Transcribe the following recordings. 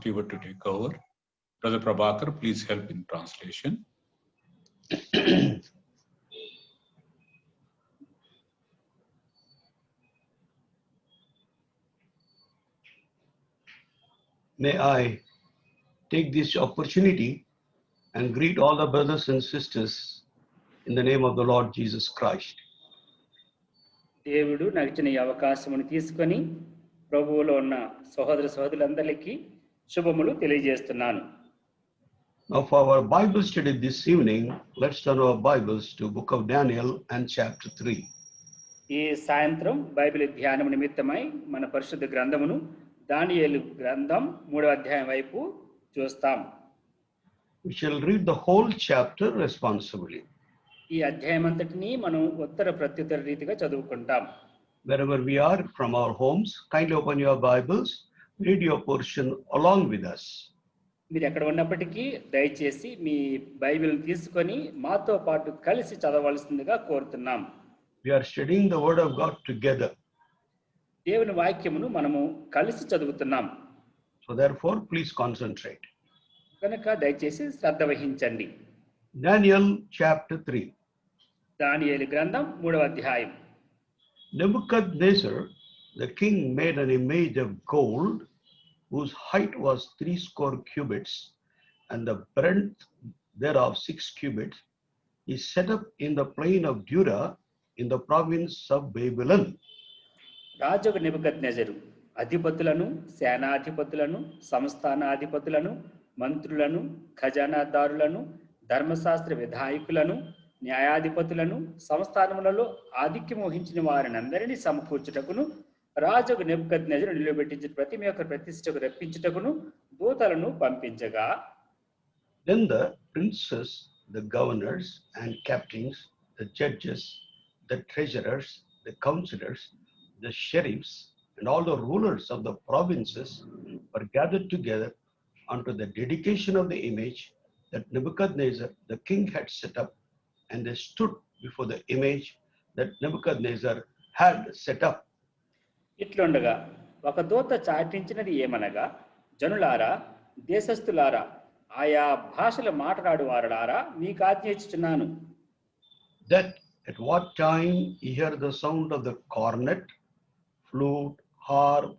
Stewart to take over. Brother Prabhakar, please help in translation. May I take this opportunity and greet all the brothers and sisters in the name of the Lord Jesus Christ. దేవుడు నాకు ఇచ్చిన ఈ అవకాశమును తీసుకొని ప్రభువులో ఉన్న సహోదర సహోదరులందరికీ శుభములు తెలియజేస్తున్నాను. Now for our Bible study this evening, let's turn our Bibles to Book of Daniel and chapter 3. ఈ సాయంత్రం బైబిల్ ధ్యానం నిమిత్తమై మన పరిశుద్ధ గ్రంథమును దానియేలు గ్రంథం 3వ అధ్యాయం వైపు చూస్తాం. We shall read the whole chapter responsibly. ఈ అధ్యాయం అంతటిని మనం ఉత్తర ప్రత్యుత్తర రీతిగా చదువుకుంటాం. Wherever we are from our homes, kindly open your Bibles, read your portion along with us. మీరు ఎక్కడ ఉన్నప్పటికీ దయచేసి మీ బైబిల్ తీసుకొని మాతో పాటు కలిసి చదవవలసిందిగా కోరుతున్నాం. We are studying the word of God together. దేవుని వాక్యమును మనము కలిసి చదువుతున్నాం. So therefore, please concentrate. కనుక దయచేసి శ్రద్ధ వహించండి. Daniel chapter 3. దానియేలు గ్రంథం 3వ అధ్యాయం. Nebuchadnezzar, the king, made an image of gold whose height was 60 cubits and the breadth thereof 6 cubits. He set up in the plain of Dura in the province of Babylon. రాజు నెబుకద్నెజరు అధిపతులను, సేనాధిపతులను, సంస్థానాధిపతులను, మంత్రులను, ఖజానాదారులను, ధర్మశాస్త్ర విధాయకులను, న్యాయాధిపతులను, సంస్థానములలో ఆధిక్యం వహించిన వారిని అందరినీ సమకూర్చుటకును, రాజుకు నెబుకద్నెజరు నిలబెట్టించిన ప్రతిమ యొక్క ప్రతిష్టకు రప్పించుటకును దూతలను పంపించగా, Then the princes, the governors and captains, the judges, the treasurers, the counselors, the sheriffs, and all the rulers of the provinces were gathered together unto the dedication of the image that Nebuchadnezzar the king had set up, and they stood before the image that Nebuchadnezzar had set up. ఇట్లుండగా ఒక దూత చాటించినది ఏమనగా, జనులారా, దేశస్థులారా, ఆయా భాషలు మాట్లాడు వారలారా, మీకు ఆజ్ఞయించుచున్నాను. That at what time ye hear the sound of the cornet, flute, harp,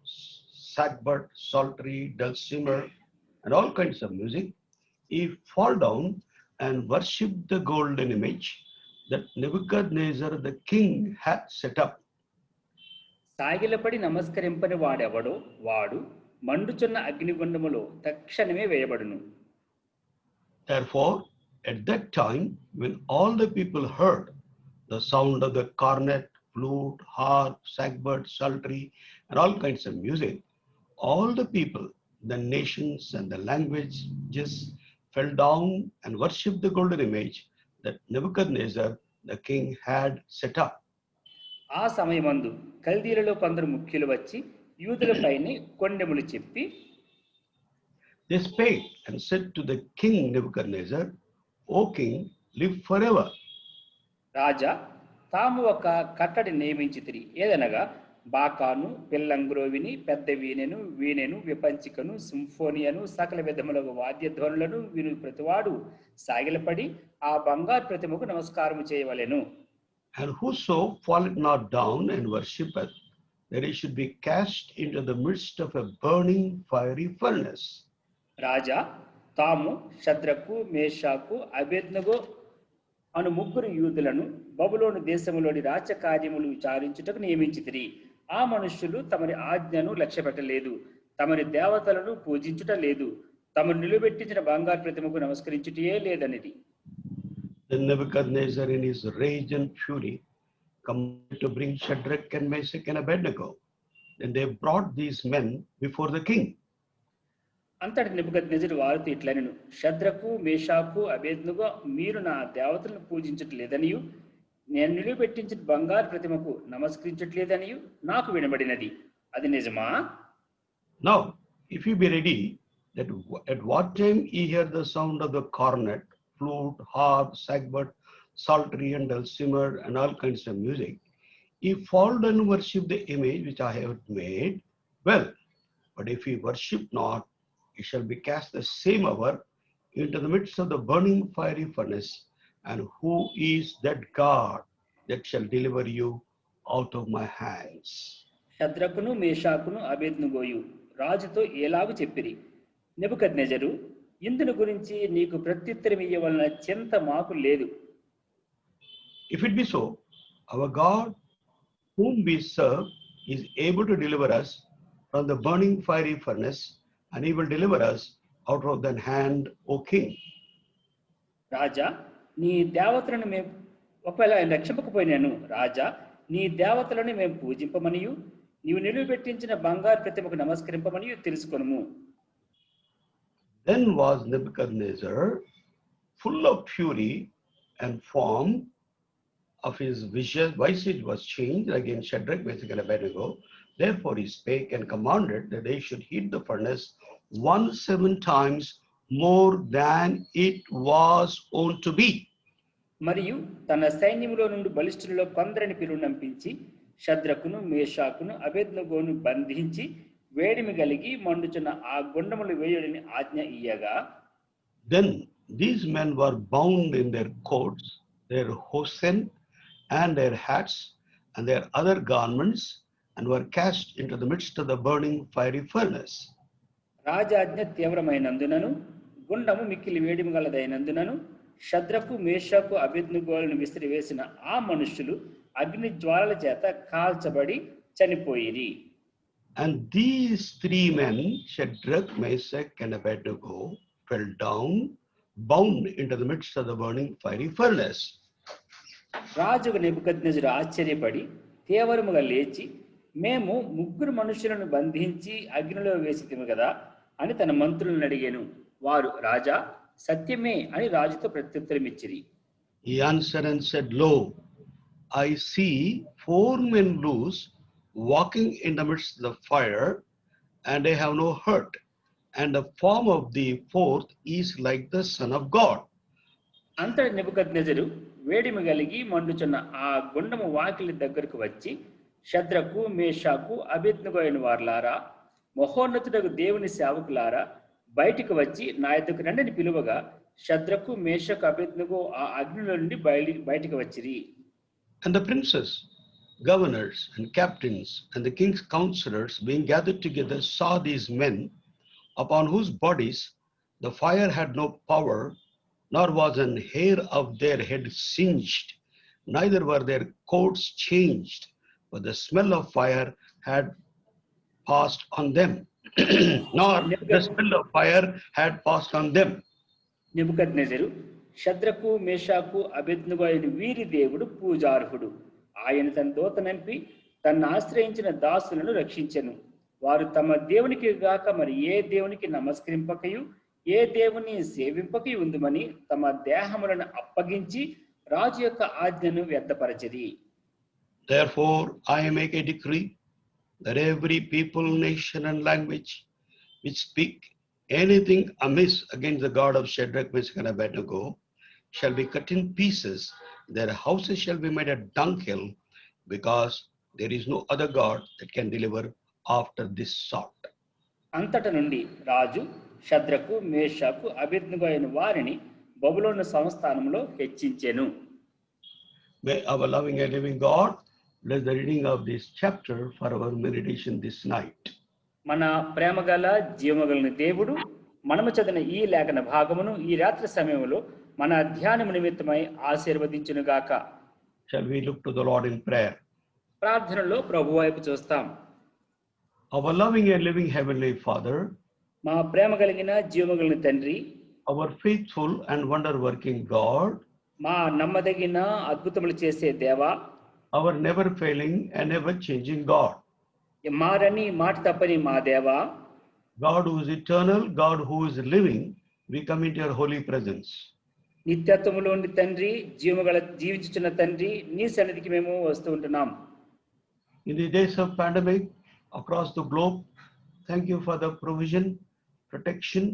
sackbut, psaltery, dulcimer, and all kinds of music, ye fall down and worship the golden image that Nebuchadnezzar the king hath set up. సాగిలపడి నమస్కరింపని వాడెవడో వాడు మండుచున్న అగ్నిగుండములో తక్షణమే వేయబడును. Therefore, at that time, when all the people heard the sound of the cornet, flute, harp, sackbut, psaltery, and all kinds of music, all the people, the nations and the languages fell down and worshipped the golden image that Nebuchadnezzar the king had set up. ఆ సమయమందు కల్దీలలో కొందరు ముఖ్యులు వచ్చి యూదులపైనే కొండెములు చెప్పి, They spake and said to the king Nebuchadnezzar, O king, live forever. రాజా, తాము ఒక కట్టడి నియమించితిరి, ఏదనగా బాకాను, పిల్లంగ్రోవిని, పెద్ద వీణెను, విపంచికను, సింఫోనియను, సకల విధములకు వాద్యధ్వనులను విను ప్రతివాడు సాగిలపడి ఆ బంగారు ప్రతిమకు నమస్కారము చేయవలెను. And whoso falleth not down and worshipeth, that he should be cast into the midst of a burning fiery furnace. రాజా, తాము షద్రకు, మేషాకు, అబేద్నగో అను ముగ్గురు యూదులను బబులోను దేశములోని రాజకార్యములు విచారించుటకు నియమించితిరి. ఆ మనుష్యులు తమరి ఆజ్ఞను లక్ష్యపెట్టలేదు, తమరి దేవతలను పూజించుట లేదు, తమను నిలబెట్టించిన బంగారు ప్రతిమకు నమస్కరించుటయే లేదనిది. Then Nebuchadnezzar in his rage and fury commanded to bring Shadrach and Meshach and Abednego. Then they brought these men before the king. అంతటి నెబుకద్నెజరు వారితో ఇట్లనెను, షద్రకు, మేషాకు, అబేద్నగో, మీరు నా దేవతలను పూజించట్లేదనియు నేను నిలువబెట్టించిన బంగారు ప్రతిమకు నమస్కరించట్లేదనియు నాకు వినబడినది. అది నిజమా? Now, if you be ready, that at what time ye hear the sound of the cornet, flute, harp, sackbut, psaltery, and dulcimer, and all kinds of music, ye fall down and worship the image which I have made, well, but if ye worship not, he shall be cast the same hour into the midst of the burning fiery furnace. And who is that God that shall deliver you out of my hands? శద్రకును మేషాకును అబేద్నెగోయు రాజుతో ఎలాగు చెప్పిరి, నెబుకద్నెజరు, ఇందును గురించి నీకు ప్రత్యుత్తరం ఇయ్యవలన చింత మాకు లేదు. If it be so, our God whom we serve is able to deliver us from the burning fiery furnace, and he will deliver us out of that hand, O king. రాజా, నీ దేవతలను మేము ఒకవేళ ఆయన రక్షింపకపోయినాను, రాజా నీ దేవతలను మేము పూజింపమనియు నీవు నిలువబెట్టించిన బంగారు ప్రతిమకు నమస్కరింపమనియు తెలుసుకొనుము. Then was Nebuchadnezzar full of fury, and form of his visage was changed against Shadrach, Meshach, and Abednego. Therefore he spake and commanded that they should heat the furnace 17 times more than it was owned to be. మరియు తన సైన్యములో నుండి బలిష్ఠులలో కొందరిని పిలువనంపించి శద్రకును మేషాకును అబేద్నెగోను బంధించి వేడిమి కలిగి మండుచున్న ఆ గుండములు వేయుడని ఆజ్ఞ ఇయ్యగా, Then these men were bound in their coats, their hosen, and their hats, and their other garments, and were cast into the midst of the burning fiery furnace. రాజాజ్ఞ తీవ్రమైనందునను గుండము మిక్కిలి వేడిమి గలదైనందునను శద్రకు మేషకు అబేద్నెగోలను విసిరివేసిన ఆ మనుష్యులు అగ్ని జ్వాలల చేత కాల్చబడి చనిపోయిరి. And these three men, Shadrach, Meshach, and Abednego, fell down, bound into the midst of the burning fiery furnace. రాజుకు నెబుకద్నెజరు ఆశ్చర్యపడి తీవ్రముగా లేచి, మేము ముగ్గురు మనుషులను బంధించి అగ్నిలో వేసితిమి కదా అని తన మంత్రులను అడిగాను. వారు, రాజా సత్యమే అని రాజుతో ప్రత్యుత్తరం ఇచ్చిరి. He answered and said, Lo, I see 4 men loose, walking in the midst of the fire, and they have no hurt, and the form of the fourth is like the Son of God. అంతటి నెబుకద్నెజరు వేడిమి కలిగి మండుచున్న ఆ గుండము వాకిలి దగ్గరకు వచ్చి, శద్రకు మేషాకు అబేద్నెగో అయిన వారులారా, మహోన్నతుడకు దేవుని సేవకులారా, బయటికి వచ్చి నా యొద్దకు రండని పిలువగా శద్రకు మేషకు అబేద్నెగో ఆ అగ్నిలో నుండి బయటికి వచ్చిరి. And the princes, governors, and captains, and the king's counselors, being gathered together, saw these men, upon whose bodies the fire had no power, nor was an hair of their head singed, neither were their coats changed, but the smell of fire had passed on them. Nor the smell of fire had passed on them. నెబుకద్నెజరు, శద్రకు మేషాకు అబేద్నెగో అయిన వీరి దేవుడు పూజార్హుడు. ఆయన తన దూత నంపి తన్ను ఆశ్రయించిన దాసులను రక్షించెను. వారు తమ దేవునికి గాక మరి ఏ దేవునికి నమస్కరింపకయు ఏ దేవుని సేవింపకయు ఉందుమని తమ దేహములను అప్పగించి రాజు యొక్క ఆజ్ఞను వ్యర్థపరచిరి. Therefore I make a decree that every people, nation, and language which speak anything amiss against the God of Shadrach, Meshach, and Abednego shall be cut in pieces, their houses shall be made a dunghill, because there is no other God that can deliver after this sort. అంతట నుండి రాజు శద్రకు మేషాకు అబేద్నెగో అయిన వారిని బబులోను సంస్థానంలో హెచ్చించెను. May our loving and living God bless the reading of this chapter for our meditation this night. మన ప్రేమగల జీవమగలని దేవుడు మనము చదివిన ఈ లేఖన భాగమును ఈ రాత్రి సమయంలో మన ధ్యానము నిమిత్తమై ఆశీర్వదించునుగాక. Shall we look to the Lord in prayer? ప్రార్థనలో ప్రభు వైపు చూస్తాం. Our loving and living Heavenly Father, మా ప్రేమ కలిగిన జీవమగలని తండ్రి, our faithful and wonder-working God, మా నమ్మదగిన అద్భుతములు చేసే దేవా, our never-failing and never-changing God, మారని మాట తప్పని మా దేవా, God who is eternal, God who is living, we come into your holy presence. నిత్యత్వములోని తండ్రి, జీవించుచున్న తండ్రి, నీ సన్నిధికి మేము వస్తూ ఉంటున్నాం. In the days of pandemic across the globe, thank you for the provision, protection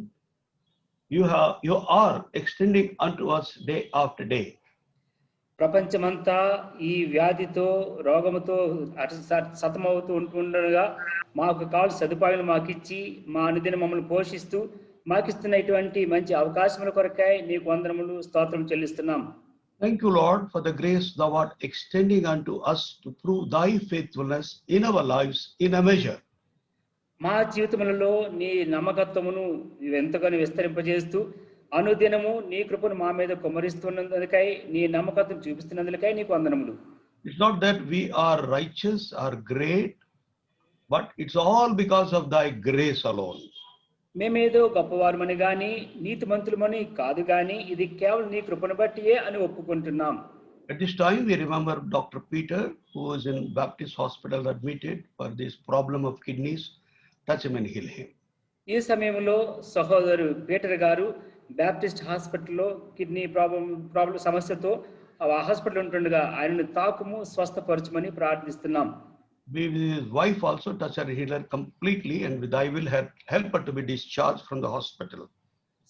you are extending unto us day after day. ప్రపంచమంతా ఈ వ్యాధితో రోగముతో సతమవుతూ ఉంటుండగా మాకు కావాల్సిన సదుపాయాలు మాకు ఇచ్చి మా అనుదిన మమ్మల్ని పోషిస్తూ మాకిస్తున్న ఇటువంటి మంచి అవకాశముల కొరకై నీకు వందనములు స్తోత్రం చెల్లిస్తున్నాం. Thank you, Lord, for the grace thou art extending unto us to prove thy faithfulness in our lives in a measure. మా జీవితములలో నీ నమ్మకత్వమును ఎంతగానో విస్తరింపజేస్తూ అనుదినము నీ కృపను మా మీద కుమ్మరిస్తున్నందుకై నీ నమ్మకత్వం చూపిస్తున్నందుకై నీకు వందనములు. It's not that we are righteous or great, but it's all because of thy grace alone. మేమేదో గొప్పవారమని గాని నీతిమంతులమని కాదు గాని ఇది కేవలం నీ కృపను బట్టియే అని ఒప్పుకుంటున్నాం. At this time we remember Dr. Peter, who was in Baptist hospital admitted for this problem of kidneys. Touch him and heal him. ఈ సమయంలో సహోదరు పీటర్ గారు బ్యాప్టిస్ట్ హాస్పిటల్లో కిడ్నీ ప్రాబ్లం సమస్యతో ఆ హాస్పిటల్ ఉంటుండగా ఆయనను తాకుము స్వస్థపరచమని ప్రార్థిస్తున్నాం. Be with his wife also, touch her, heal her completely, and with thy will help her to be discharged from the hospital.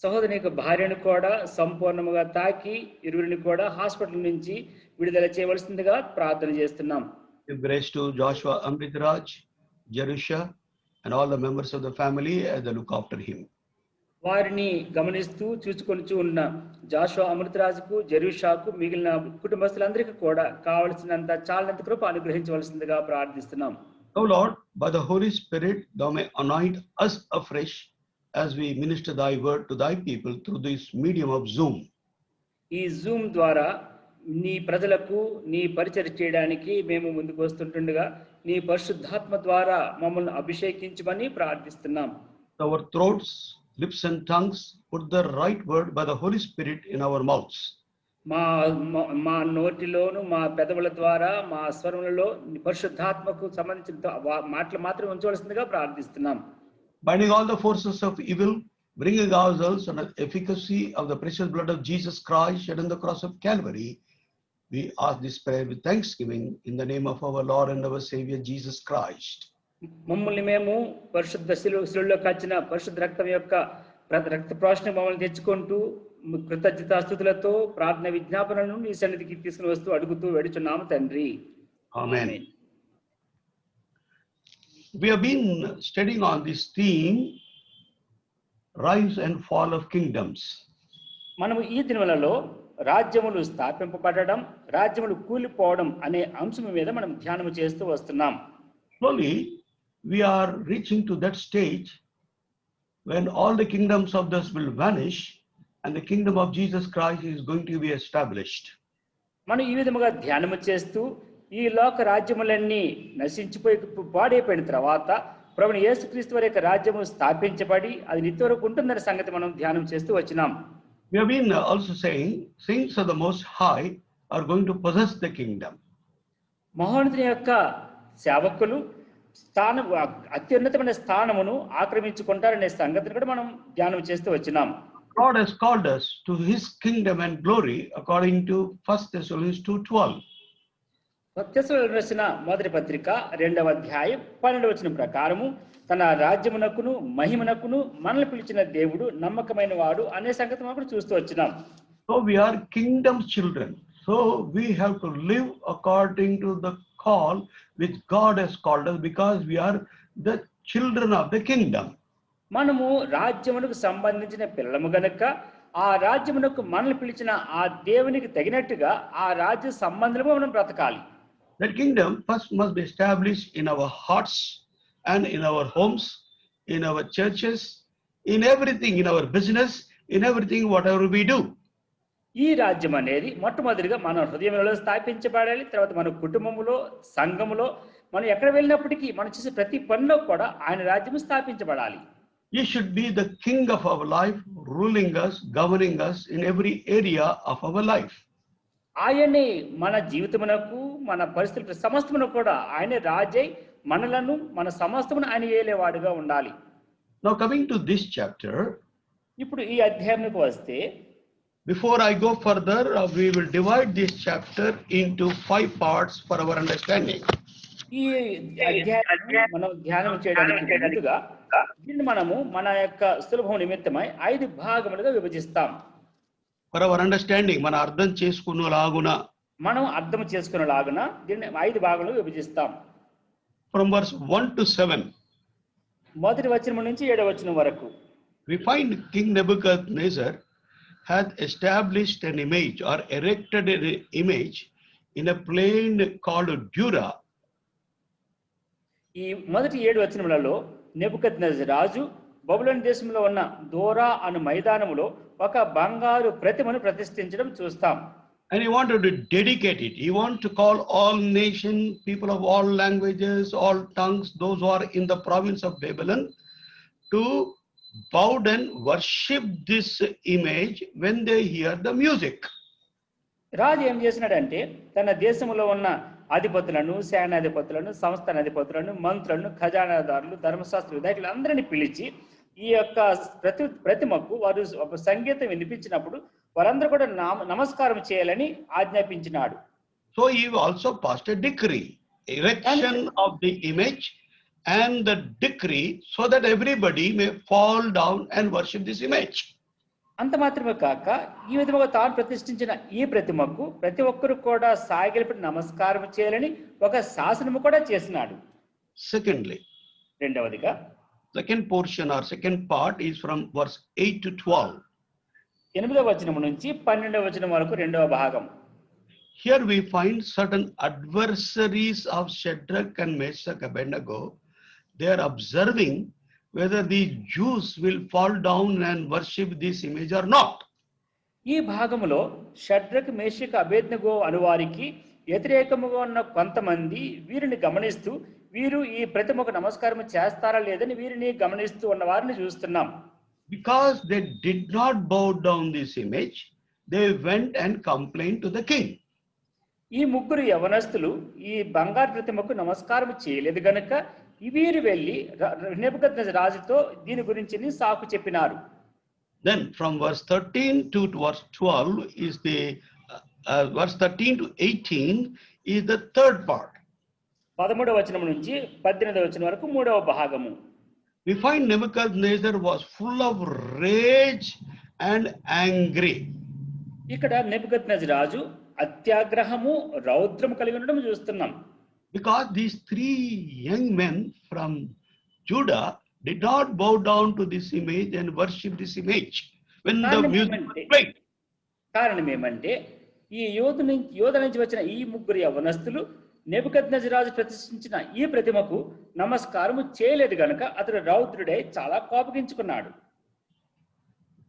సహోదరుని యొక్క భార్యను కూడా సంపూర్ణంగా తాకి ఇరువురిని కూడా హాస్పిటల్ నుంచి విడుదల చేయవలసిందిగా ప్రార్థన చేస్తున్నాం. Give grace to Joshua Amritraj, Jerusha, and all the members of the family as they look after him. వారిని గమనిస్తూ చూసుకొనిచూ ఉన్న జాషువా అమృతరాజుకు, జెరూషాకు, మిగిలిన కుటుంబస్తులందరికీ కూడా కావలసినంత చాలినంత కృప అనుగ్రహించవలసిందిగా ప్రార్థిస్తున్నాం. O Lord, by the Holy Spirit, thou may anoint us afresh as we minister thy word to thy people through this medium of Zoom. ఈ Zoom ద్వారా నీ ప్రజలకు నీ పరిచర్య చేయడానికి మేము ముందుకు వస్తుంటుండగా నీ పరిశుద్ధాత్మ ద్వారా మమ్మల్ని అభిషేకించమని ప్రార్థిస్తున్నాం. Our throats, lips and tongues put the right word by the Holy Spirit in our mouths. మా నోటిలోను మా పెదవుల ద్వారా మా స్వరములలో పరిశుద్ధాత్మకు సంబంధించిన మాటలు మాత్రం ఉంచవలసిందిగా ప్రార్థిస్తున్నాం. Binding all the forces of evil, bringing ourselves under the efficacy of the precious blood of Jesus Christ shed on the cross of Calvary, we ask this prayer with thanksgiving in the name of our Lord and our Savior Jesus Christ. మమ్మల్ని మేము పరిశుద్ధ శిలువలో కాచిన పరిశుద్ధ రక్తం యొక్క రక్త ప్రోషణ మమ్మల్ని తెచ్చుకుంటూ కృతజ్ఞతాస్తుతులతో ప్రార్థన విజ్ఞాపనలను నీ సన్నిధికి తీసుకుని వస్తూ అడుగుతూ వెడుచున్నాము తండ్రి. Amen. We have been studying on this theme, rise and fall of kingdoms. మనము ఈ దినములలో రాజ్యములు స్థాపింపబడడం, రాజ్యములు కూలిపోవడం అనే అంశం మీద మనం ధ్యానం చేస్తూ వస్తున్నాం. Slowly we are reaching to that stage when all the kingdoms of this will vanish and the kingdom of Jesus Christ is going to be established. మనం ఈ విధముగా ధ్యానము చేస్తూ ఈ లోక రాజ్యములన్నీ నశించిపోయి పాడైపోయిన తర్వాత ప్రభువైన యేసుక్రీస్తు వారి యొక్క రాజ్యము స్థాపించబడి అది నిత్యవరకు ఉంటుందనే సంగతి మనం ధ్యానం చేస్తూ వచ్చినాం. We have been also saying saints of the Most High are going to possess the kingdom. మహోన్నతుని యొక్క సేవకులు అత్యున్నతమైన స్థానమును ఆక్రమించుకుంటారనే సంగతిని కూడా మనం ధ్యానం చేస్తూ వచ్చినాం. God has called us to his kingdom and glory according to 1 Thessalonians 2:12. తెస్సలోనికీయులకు రాసిన మొదటి పత్రిక 2వ అధ్యాయం 12వ వచనం ప్రకారము తన రాజ్యమునకును మహిమనకును మనల్ని పిలిచిన దేవుడు నమ్మకమైన వాడు అనే సంగతి మనం చూస్తూ వచ్చినాం. So we are kingdom children. So we have to live according to the call which God has called us because we are the children of the kingdom. మనము రాజ్యమునకు సంబంధించిన పిల్లలము గనుక ఆ రాజ్యమునకు మనల్ని పిలిచిన ఆ దేవునికి తగినట్టుగా ఆ రాజ్య సంబంధంలో మనం బ్రతకాలి. That kingdom first must be established in our hearts and in our homes, in our churches, in everything, in our business, in everything, whatever we do. ఈ రాజ్యం అనేది మొట్టమొదటిగా మన హృదయంలో స్థాపించబడాలి. తర్వాత మన కుటుంబంలో, సంఘములో, మనం ఎక్కడ వెళ్ళినప్పటికీ మనం చేసే ప్రతి పనిలో కూడా ఆయన రాజ్యం స్థాపించబడాలి. He should be the king of our life, ruling us, governing us in every area of our life. ఆయనే మన జీవితమునకు, మన పరిస్థితుల సమస్తమును కూడా ఆయనే రాజై మనలను, మన సమస్తమును ఆయన ఏలేవాడుగా ఉండాలి. Now coming to this chapter, ఇప్పుడు ఈ అధ్యాయంకు వస్తే, before I go further, we will divide this chapter into 5 parts for our understanding. ఈ అధ్యాయాన్ని మనం ధ్యానం చేయడానికి ముందుగా దీన్ని మనము మన యొక్క సులభం నిమిత్తమై 5 భాగములుగా విభజిస్తాం. For our understanding, మన అర్థం చేసుకునేలాగున మనం అర్థం చేసుకునేలాగున దీన్ని 5 భాగాలు విభజిస్తాం. From verse 1 to 7, మొదటి వచనం నుంచి 7వ వచనం వరకు we find King Nebuchadnezzar had established an image or erected an image in a plain called Dura. ఈ మొదటి 7 వచనములలో నెబుకద్నెజరు రాజు బబులోను దేశంలో ఉన్న దోరా అను మైదానములో ఒక బంగారు ప్రతిమను ప్రతిష్ఠించడం చూస్తాం. And he wanted to dedicate it. He wanted to call all nations, people of all languages, all tongues, those who are in the province of Babylon, to bow and worship this image when they hear the music. రాజు ఏం చేసినాడంటే తన దేశంలో ఉన్న అధిపతులను, సేనాధిపతులను, సంస్థానాధిపతులను, మంత్రులను, ఖజానాదారులు, ధర్మశాస్త్ర విధాయకులు అందరినీ పిలిచి ఈ యొక్క ప్రతిమకు వారు ఒక సంగీతం వినిపించినప్పుడు వారందరూ కూడా నమస్కారం చేయాలని ఆజ్ఞాపించినాడు. So he also passed a decree, erection of the image and the decree, so that everybody may fall down and worship this image. అంత మాత్రమే కాక ఈ విధముగా తాను ప్రతిష్ఠించిన ఈ ప్రతిమకు ప్రతి ఒక్కరు కూడా సాగిలపడి నమస్కారం చేయాలని ఒక శాసనము కూడా చేసినాడు. Secondly, రెండవదిగా second portion or second part is from verse 8 to 12. 8వ వచనం నుంచి 12వ వచనం వరకు రెండవ భాగం. Here we find certain adversaries of Shadrach and Meshach Abednego. They are observing whether the Jews will fall down and worship this image or not. ఈ భాగములో షడ్రక్, మేషక్, అబేద్నెగో అనువారికి వ్యతిరేకముగా ఉన్న కొంతమంది వీరిని గమనిస్తూ వీరు ఈ ప్రతిమకు నమస్కారం చేస్తారా లేదని వీరిని గమనిస్తూ ఉన్న వారిని చూస్తున్నాం. Because they did not bow down this image, they went and complained to the king. ఈ ముగ్గురు యవనస్తులు ఈ బంగారు ప్రతిమకు నమస్కారం చేయలేదు గనుక వీరు వెళ్ళి నెబుకద్నెజరు రాజుతో దీని గురించి సాకు చెప్పినారు. Then from verse 13 to verse 12 is the verse 13 to 18 is the third part. 13వ వచనం నుంచి 18వ వచనం వరకు మూడవ భాగము. We find Nebuchadnezzar was full of rage and angry. ఇక్కడ నెబుకద్నెజరు రాజు అత్యాగ్రహము, రౌద్రము కలిగి ఉండడం చూస్తున్నాం. Because these 3 young men from Judah did not bow down to this image and worship this image when the music was played. కారణం ఏమంటే ఈ యోధ నుంచి వచ్చిన ఈ ముగ్గురు యవనస్తులు నెబుకద్నెజరు రాజు ప్రతిష్ఠించిన ఈ ప్రతిమకు నమస్కారము చేయలేదు గనుక అతడు రౌద్రుడై చాలా కోపగించుకున్నాడు.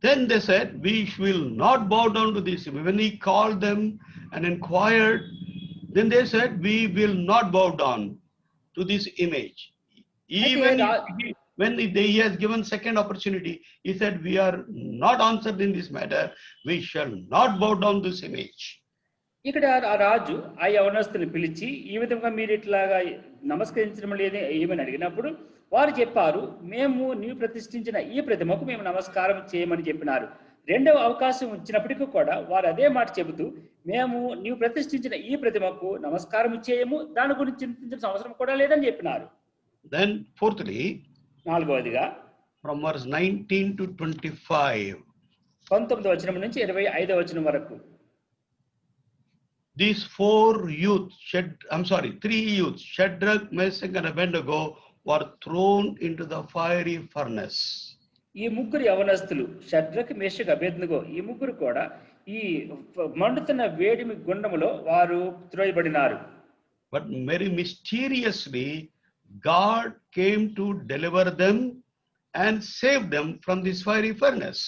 Then they said, we will not bow down to this image. When he called them and inquired, then they said, we will not bow down to this image. Even when he has given second opportunity, he said, we are not answered in this matter. We shall not bow down this image. ఇక్కడ ఆ రాజు ఆ యవనస్తుని పిలిచి ఈ విధంగా మీరు ఇట్లాగా నమస్కరించడం లేదే ఏమని అడిగినప్పుడు వారు చెప్పారు, మేము నీవు ప్రతిష్ఠించిన ఈ ప్రతిమకు మేము నమస్కారం చేయమని చెప్పినారు. రెండవ అవకాశం ఇచ్చినప్పటికీ కూడా వారు అదే మాట చెబుతూ మేము నీవు ప్రతిష్ఠించిన ఈ ప్రతిమకు నమస్కారం చేయము, దాని గురించి చింతించిన అవసరం కూడా లేదని చెప్పినారు. Then fourthly, నాలుగవదిగా from verse 19 to 25, 19వ వచనం నుంచి 25వ వచనం వరకు these 3 youths, Shadrach, Meshach and Abednego, were thrown into the fiery furnace. ఈ ముగ్గురు యవనస్తులు షడ్రక్, మేషక్, అబేద్నెగో ఈ ముగ్గురు కూడా ఈ మండుతున్న వేడిమి గుండములో వారు త్రోయబడినారు. But very mysteriously, God came to deliver them and save them from this fiery furnace.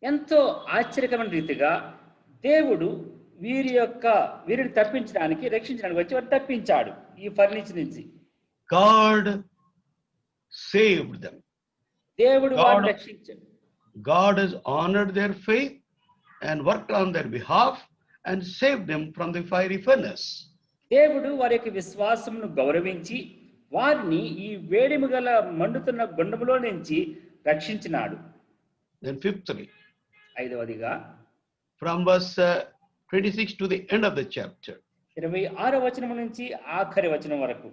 ఎంతో ఆశ్చర్యకరమైన రీతిగా దేవుడు వీరిని తప్పించడానికి, రక్షించడానికి వచ్చి వారిని తప్పించాడు ఈ ఫర్నిచర్ నుంచి. God saved them. దేవుడు వారిని రక్షించాడు. God has honored their faith and worked on their behalf and saved them from the fiery furnace. దేవుడు వారి యొక్క విశ్వాసమును గౌరవించి వారిని ఈ వేడిమి గల మండుతున్న గుండములో నుంచి రక్షించినాడు. Then fifthly, ఐదవదిగా from verse 26 to the end of the chapter, 26వ వచనం నుంచి ఆఖరి వచనం వరకు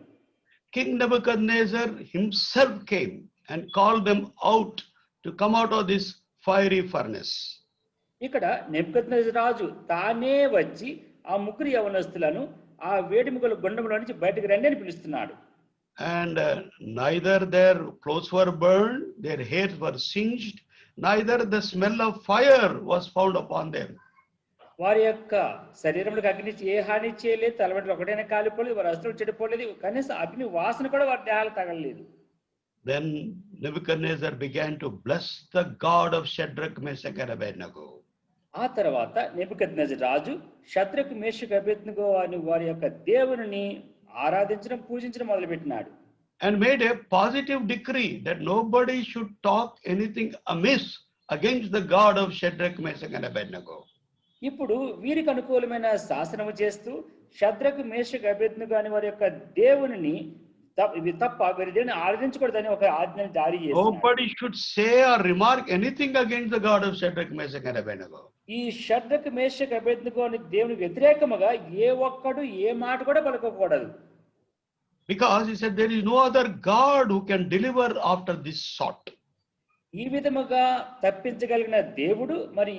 King Nebuchadnezzar himself came and called them out to come out of this fiery furnace. ఇక్కడ నెబుకద్నెజరు రాజు తానే వచ్చి ఆ ముగ్గురు యవనస్తులను ఆ వేడిముగల గుండంలో నుంచి బయటకు రండి అని పిలుస్తున్నాడు. And neither their clothes were burned, their hairs were singed, neither the smell of fire was found upon them. వారి యొక్క శరీరంలోకి అగ్ని ఏ హాని చేయలేదు, తలవంటి ఒకటైనా కాలిపోలేదు, వారి వస్త్రం చెడిపోలేదు, కనీసం అగ్ని వాసన కూడా వారి దేహాలు తగలలేదు. Then Nebuchadnezzar began to bless the God of Shadrach, Meshach and Abednego. ఆ తర్వాత నెబుకద్నెజరు రాజు షద్రకు మేషకు అబేద్నెగో అని వారి యొక్క దేవుని ఆరాధించడం, పూజించడం మొదలుపెట్టినాడు. And made a positive decree that nobody should talk anything amiss against the God of Shadrach, Meshach and Abednego. ఇప్పుడు వీరికి అనుకూలమైన శాసనము చేస్తూ షద్రకు మేషకు అబేద్నెగో అని వారి యొక్క దేవుని ఇవి తప్ప వేరే దేవుని ఆరాధించకూడదని ఒక ఆజ్ఞను జారీ చేశారు. Nobody should say or remark anything against the God of Shadrach, Meshach and Abednego. ఈ షద్రకు మేషకు అబేద్నెగో అని దేవుని వ్యతిరేకముగా ఏ ఒక్కడు ఏ మాట కూడా పలకకూడదు. Because he said there is no other God who can deliver after this sort. ఈ విధముగా తప్పించగలిగిన దేవుడు మరి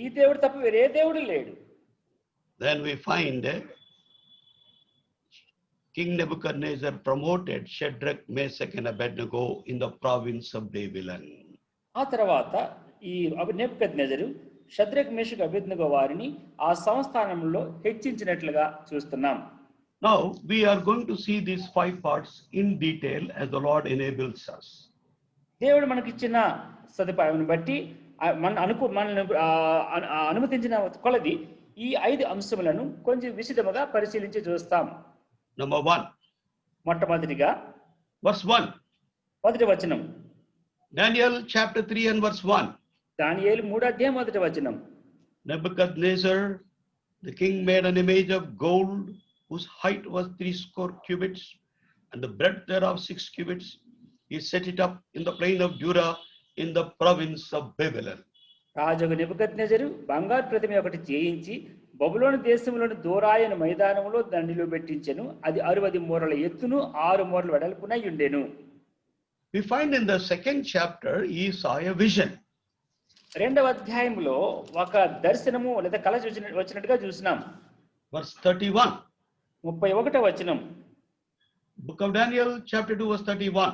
ఈ దేవుడు తప్ప వేరే దేవుడు లేడు. Then we find King Nebuchadnezzar promoted Shadrach, Meshach and Abednego in the province of Babylon. ఆ తర్వాత ఈ నెబుకద్నెజరు షద్రకు మేషకు అబేద్నెగో వారిని ఆ సంస్థానంలో హెచ్చించినట్లుగా చూస్తున్నాం. Now we are going to see these 5 parts in detail as the Lord enables us. దేవుడు మనకిచ్చిన సదుపాయం బట్టి మనల్ని అనుమతించిన కొలది ఈ 5 అంశములను కొంచెం విశదముగా పరిశీలించి చూస్తాం. Number 1. మొట్టమొదటిగా Verse 1. మొదటి వచనం. Daniel chapter 3 and verse 1. దానియేలు 3వ అధ్యాయం మొదటి వచనం. Nebuchadnezzar, the king, made an image of gold whose height was 60 cubits and the breadth thereof 6 cubits. He set it up in the plain of Dura in the province of Babylon. రాజు నెబుకద్నెజరు బంగారు ప్రతిమ ఒకటి చేయించి బబులోను దేశంలోని దూరాయన మైదానంలో దండిలో పెట్టించెను. అది 60 మూరల ఎత్తును 6 మూరల వెడల్పునై ఉండెను. We find in the 2nd chapter he saw a vision. 2వ అధ్యాయంలో ఒక దర్శనము లేదా కల వచ్చినట్టుగా చూసినాం. Verse 31. 31వ వచనం. Book of Daniel chapter 2 verse 31.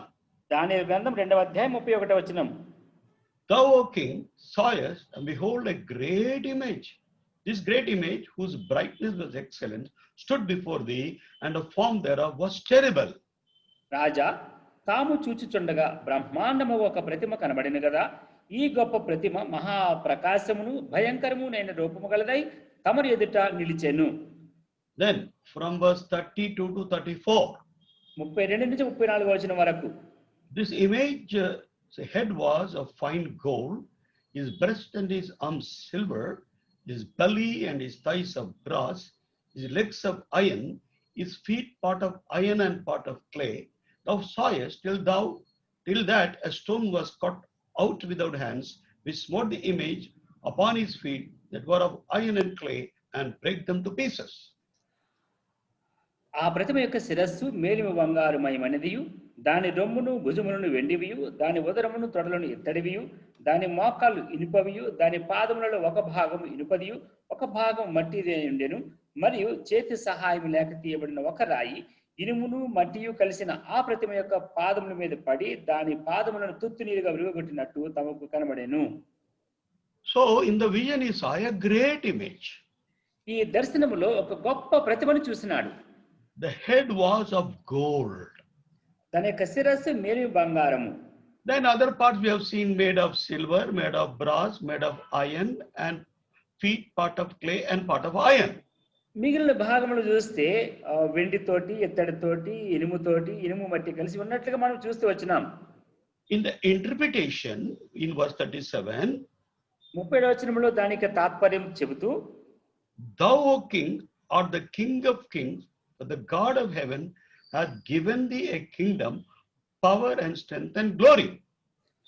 దానియేలు గ్రంథం 2వ అధ్యాయం 31వ వచనం. Thou, O king, sawest, and behold, a great image. This great image, whose brightness was excellent, stood before thee, and the form thereof was terrible. రాజా, తాము చూచుచుండగా బ్రహ్మాండము ఒక ప్రతిమ కనబడిన కదా. ఈ గొప్ప ప్రతిమ మహాప్రకాశమును భయంకరమునైన రూపము గలదై తమరి ఎదుట నిలిచెను. Then from verse 32 to 34. 32 నుంచి 34 వచనం వరకు. This image, the head was of fine gold, his breast and his arms silver, his belly and his thighs of brass, his legs of iron, his feet part of iron and part of clay. Thou sawest till that a stone was cut out without hands, which smote the image upon his feet that were of iron and clay, and brake them to pieces. ఆ ప్రతిమ యొక్క శిరస్సు మేలిమి బంగారుమయమైనదియు, దాని రొమ్మును భుజములను వెండివియు, దాని ఉదరమును తొడలను ఇత్తడివియు, దాని మోకాళ్ళు ఇనుపవియు, దాని పాదములలో ఒక భాగము ఇనుపదియు ఒక భాగం మట్టిది ఉండెను. మరియు చేతి సహాయం లేక తీయబడిన ఒక రాయి ఇనుమును మట్టియు కలిసిన ఆ ప్రతిమ యొక్క పాదముల మీద పడి దాని పాదములను తుత్తు నీరుగా విరుగొట్టినట్టు తమకు కనబడెను. So in the vision he saw a great image. ఈ దర్శనములో ఒక గొప్ప ప్రతిమను చూసినాడు. The head was of gold. దాని యొక్క శిరస్సు మేలిమి బంగారము. Then other parts we have seen made of silver, made of brass, made of iron, and feet part of clay and part of iron. మిగిలిన భాగములు చూస్తే వెండితోటి, ఎత్తడితోటి, ఇనుముతోటి, ఇనుము మట్టి కలిసి ఉన్నట్లుగా మనం చూస్తూ వచ్చినాం. In the interpretation in verse 37, 30వ వచనంలో దానికి తాత్పర్యం చెబుతూ, Thou, O king, art the king of kings, for the God of heaven hath given thee a kingdom, power and strength and glory.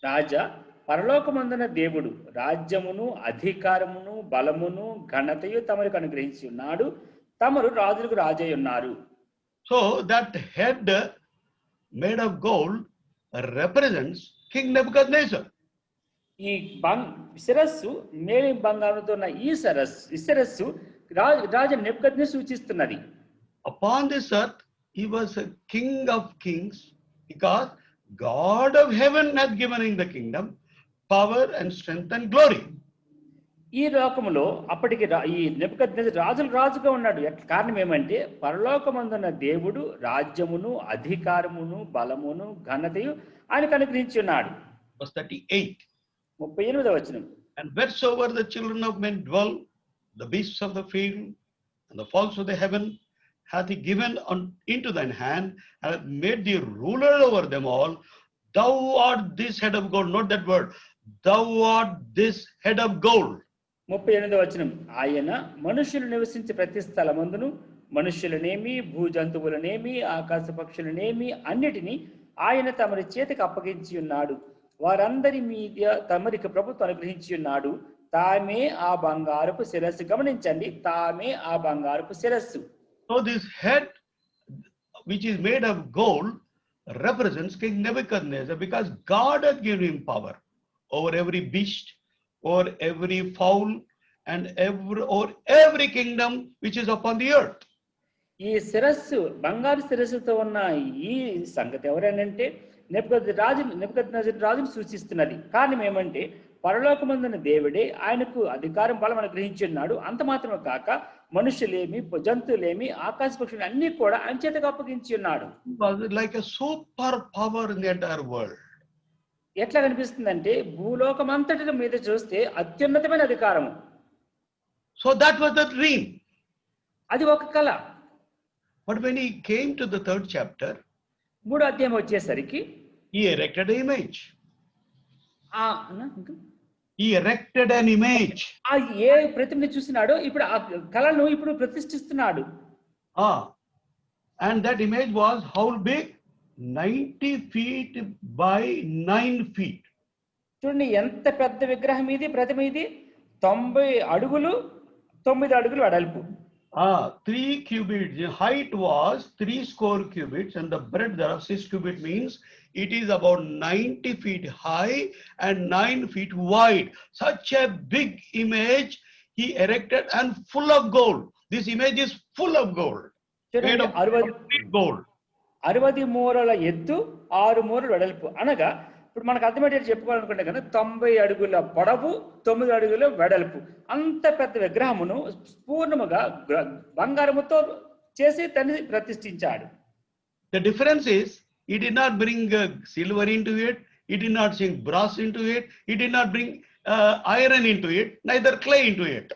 రాజా, పరలోకమందున దేవుడు రాజ్యమును, అధికారమును, బలమును, ఘనతయు తమరికి అనుగ్రహించి ఉన్నాడు. తమరు రాజులకు రాజై ఉన్నారు. So that head made of gold represents King Nebuchadnezzar. ఈ శిరస్సు మేలిమి బంగారంతో ఉన్న ఈ శిరస్సు రాజు నెబుకద్నెజరు సూచిస్తున్నది. Upon this earth, he was a king of kings because God of heaven had given him the kingdom, power and strength and glory. ఈ లోకములో అప్పటికి ఈ నెబుకద్నెజరు రాజుగా ఉన్నాడు. కారణం ఏమంటే పరలోకమందున్న దేవుడు రాజ్యమును, అధికారమును, బలమును, ఘనతయు ఆయనకు అనుగ్రహించి ఉన్నాడు. Verse 38. 38వ వచనం. And wheresoever the children of men dwell, the beasts of the field and the fowls of the heaven hath he given into thine hand, and hath made thee ruler over them all. Thou art this head of gold. Note that word. Thou art this head of gold. 38వ వచనం. ఆయన మనుషులు నివసించే ప్రతి స్థలమందును మనుషులనేమి, భూజంతువులనేమి, ఆకాశ పక్షులనేమి అన్నిటినీ ఆయన తమరి చేతికి అప్పగించి ఉన్నాడు. వారందరి మీద తమరికి ప్రభుత్వం అనుగ్రహించి ఉన్నాడు. తామే ఆ బంగారపు శిరస్సు. గమనించండి, తామే ఆ బంగారపు శిరస్సు. So this head, which is made of gold, represents King Nebuchadnezzar, because God has given him power over every beast, over every fowl, and over every kingdom which is upon the earth. ఈ శిరస్సు, బంగారు శిరస్సుతో ఉన్న ఈ సంగతి ఎవరనంటే నెబుకద్నెజరు రాజును సూచిస్తున్నది. కారణం ఏమంటే పరలోకమందున్న దేవుడే ఆయనకు అధికారం, బలం అనుగ్రహించి ఉన్నాడు. అంత మాత్రమే కాక మనుషులేమి, జంతువులేమి, ఆకాశ పక్షులు అన్ని కూడా ఆయన చేతికి అప్పగించి ఉన్నాడు. Like a super power in the entire world. ఎట్లా కనిపిస్తుందంటే భూలోకం అంతటి మీద చూస్తే అత్యున్నతమైన అధికారము. So that was the dream. అది ఒక కళ. But when he came to the 3rd chapter, 3వ అధ్యాయం వచ్చేసరికి he erected an image. ఇంకా He erected an image. ఆ ఏ ప్రతిమని చూసినాడో ఇప్పుడు ఆ కళను ఇప్పుడు ప్రతిష్ఠిస్తున్నాడు. And that image was how big? 90 feet by 9 feet. చూడండి ఎంత పెద్ద విగ్రహం ఇది, ప్రతిమ ఇది. 90 అడుగులు 9 అడుగులు వెడల్పు. 3 cubits. The height was 3 square cubits, and the breadth thereof 6 cubits, means it is about 90 feet high and 9 feet wide. Such a big image he erected, and full of gold. This image is full of gold. Made of gold. 60 మూరల ఎత్తు, 6 మూరల వెడల్పు. అనగా ఇప్పుడు మనకు అర్థమయ్యేది చెప్పుకోవాలనుకుంటే కనుక 90 అడుగుల పొడవు, 9 అడుగుల వెడల్పు. అంత పెద్ద విగ్రహమును పూర్ణముగా బంగారముతో చేసి దాన్ని ప్రతిష్ఠించాడు. The difference is, he did not bring silver into it, he did not bring brass into it, he did not bring iron into it, neither clay into it.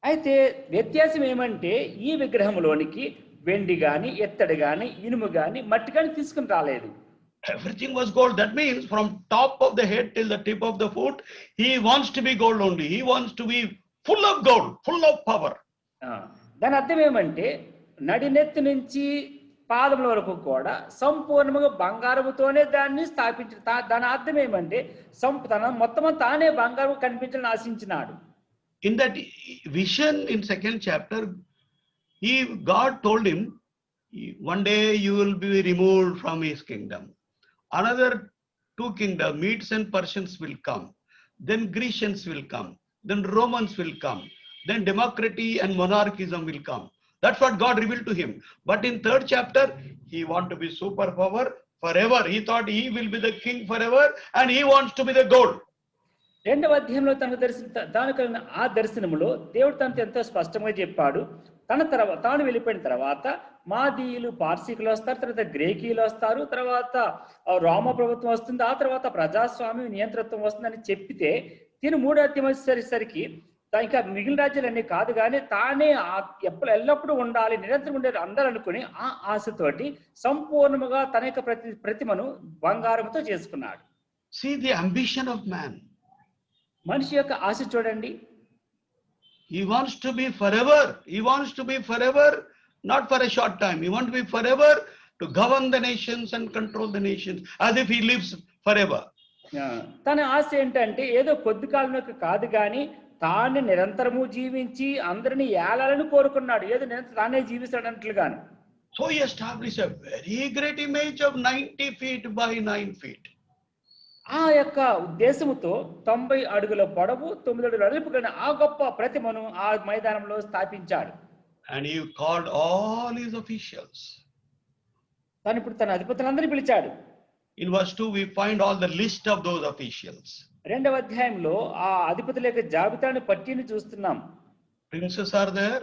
అయితే వ్యత్యాసం ఏమంటే ఈ విగ్రహంలోనికి వెండి గాని, ఎత్తడి గాని, ఇనుము గాని, మట్టి గాని తీసుకుని రాలేదు. Everything was gold. That means from top of the head till the tip of the foot, he wants to be gold only. He wants to be full of gold, full of power. దాని అర్థం ఏమంటే నడినెత్తి నుంచి పాదముల వరకు కూడా సంపూర్ణంగా బంగారముతోనే దాన్ని స్థాపించిన. దాని అర్థం ఏమంటే మొత్తం తానే బంగారం కనిపించాలని ఆశించినాడు. In that vision in 2nd chapter, God told him, one day you will be removed from his kingdom. Another 2 kingdoms, Medes and Persians will come. Then Grecians will come. Then Romans will come. Then democracy and monarchism will come. That's what God revealed to him. But in 3rd chapter, he wants to be superpower forever. He thought he will be the king forever, and he wants to be the gold. 2వ అధ్యాయంలో దానికి ఆ దర్శనములో దేవుడు తనతో ఎంతో స్పష్టంగా చెప్పాడు. తాను వెళ్ళిపోయిన తర్వాత మాదీయులు, పార్సీకులు వస్తారు, తర్వాత గ్రేకీయులు వస్తారు, తర్వాత రోమ ప్రభుత్వం వస్తుంది, ఆ తర్వాత ప్రజాస్వామ్యం, నియంతృత్వం వస్తుందని చెప్పితే తిను 3వ అధ్యాయం వచ్చేసరికి ఇంకా మిగిలిన రాజ్యాలన్నీ కాదు కానీ తానే ఎల్లప్పుడూ ఉండాలి, నిరంతరం ఉండే అందరూ అనుకుని ఆ ఆశతోటి సంపూర్ణముగా తన యొక్క ప్రతిమను బంగారంతో చేసుకున్నాడు. See the ambition of man. మనిషి యొక్క ఆశ చూడండి. He wants to be forever. He wants to be forever, not for a short time. He wants to be forever to govern the nations and control the nations as if he lives forever. తన ఆశ ఏంటంటే ఏదో కొద్ది కాలం కాదు కానీ తాను నిరంతరము జీవించి అందరిని ఏలాలని కోరుకున్నాడు. ఏదో నిరంతరం తానే జీవిస్తాడంట్లుగాను. So he established a very great image of 90 feet by 9 feet. ఆ యొక్క ఉద్దేశముతో 90 అడుగుల పొడవు, 9 అడుగుల వెడల్పు కలిగిన ఆ గొప్ప ప్రతిమను ఆ మైదానంలో స్థాపించాడు. And he called all his officials. తాను ఇప్పుడు తన అధిపతులందరినీ పిలిచాడు. In verse 2, we find all the list of those officials. 2వ అధ్యాయంలో ఆ అధిపతుల యొక్క జాబితాను పట్టిని చూస్తున్నాం. Princes are there,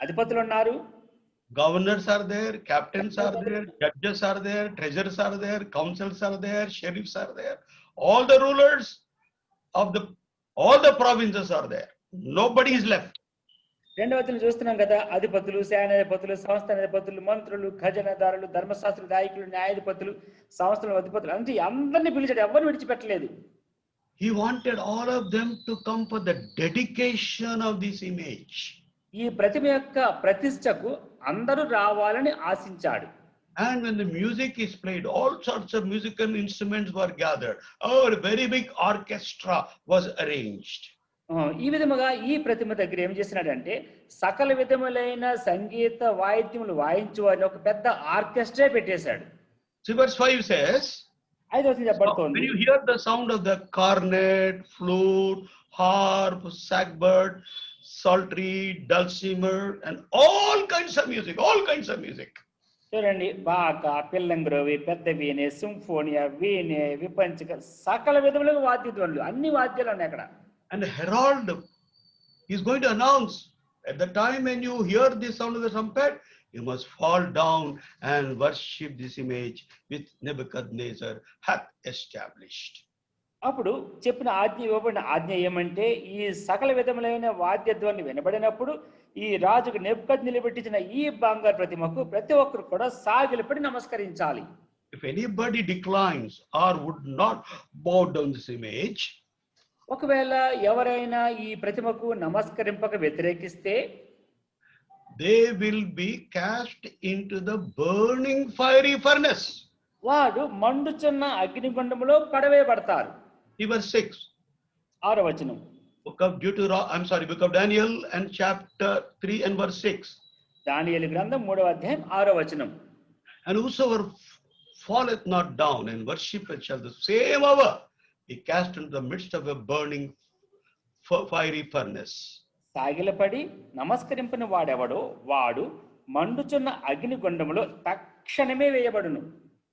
అధిపతులు ఉన్నారు, governors are there, captains are there, judges are there, treasurers are there, councils are there, sheriffs are there. All the rulers of all the provinces are there. Nobody is left. 2వ అధ్యాయం చూస్తున్నాం కదా, అధిపతులు, సేనాధిపతులు, సంస్థానాధిపతులు, మంత్రులు, ఖజానాదారులు, ధర్మశాస్త్ర నాయకులు, న్యాయాధిపతులు, సంస్థల అధిపతులు అంటే అందరినీ పిలిచాడు, ఎవరిని విడిచిపెట్టలేదు. He wanted all of them to come for the dedication of this image. ఈ ప్రతిమ యొక్క ప్రతిష్టకు అందరూ రావాలని ఆశించాడు. And when the music is played, all sorts of musical instruments were gathered. Oh, a very big orchestra was arranged. ఈ విధముగా ఈ ప్రతిమ దగ్గర ఏం చేసినాడంటే సకల విధములైన సంగీత వాయిద్యములు వాయించువారిని ఒక పెద్ద ఆర్కెస్ట్రా పెట్టేశాడు. See, verse 5 says, 5వ వచనం చెప్పబడుతోంది, when you hear the sound of the cornet, flute, harp, sackbut, psaltery, dulcimer, and all kinds of music. చూడండి, బాక, పిల్లంగ్రోవి, పెద్ద వీణే, సింఫోనియా, వీణే, విపంచక, సకల విధముల వాద్యధ్వనులు, అన్ని వాద్యాలు ఉన్నాయి అక్కడ. And the herald is going to announce, at the time when you hear the sound of the trumpet, you must fall down and worship this image which Nebuchadnezzar hath established. అప్పుడు చెప్పిన ఆజ్ఞ, ఇవ్వబడిన ఆజ్ఞ ఏమంటే ఈ సకల విధములైన వాద్యధ్వని వినబడినప్పుడు ఈ రాజుకు నెబుకద్నెజరు నిలబెట్టించిన ఈ బంగారు ప్రతిమకు ప్రతి ఒక్కరు కూడా సాగిలపడి నమస్కరించాలి. If anybody declines or would not bow down this image, ఒకవేళ ఎవరైనా ఈ ప్రతిమకు నమస్కరింపక వ్యతిరేకిస్తే they will be cast into the burning fiery furnace. వాడు మండుచున్న అగ్నిగుండములో పడవేయబడతారు. Verse 6. 6వ వచనం. Book of Daniel and chapter 3 and verse 6. దానియేలు గ్రంథం 3వ అధ్యాయం 6వ వచనం. And whosoever falleth not down and worshipeth shall the same hour be cast into the midst of a burning fiery furnace. సాగిలపడి నమస్కరింపని వాడెవడో వాడు మండుచున్న అగ్నిగుండములో తక్షణమే వేయబడును.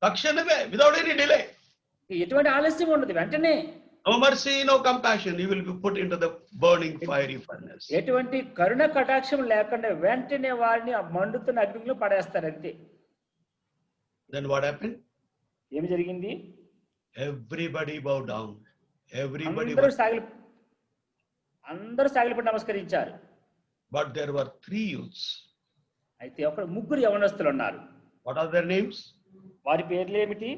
తక్షణమే, without any delay. ఎటువంటి ఆలస్యం ఉండదు, వెంటనే. No mercy, no compassion. He will be put into the burning fiery furnace. ఎటువంటి కరుణ కటాక్షం లేకుండా వెంటనే వారిని ఆ మండుతున్న అగ్నిలో పడేస్తారు అంతే. Then what happened? ఏమి జరిగింది? Everybody bow down. అందరూ సాగిలపడి నమస్కరించారు. But there were 3 youths. అయితే ఒక ముగ్గురు యవనస్తులు ఉన్నారు. What are their names? వారి పేర్లు ఏమిటి?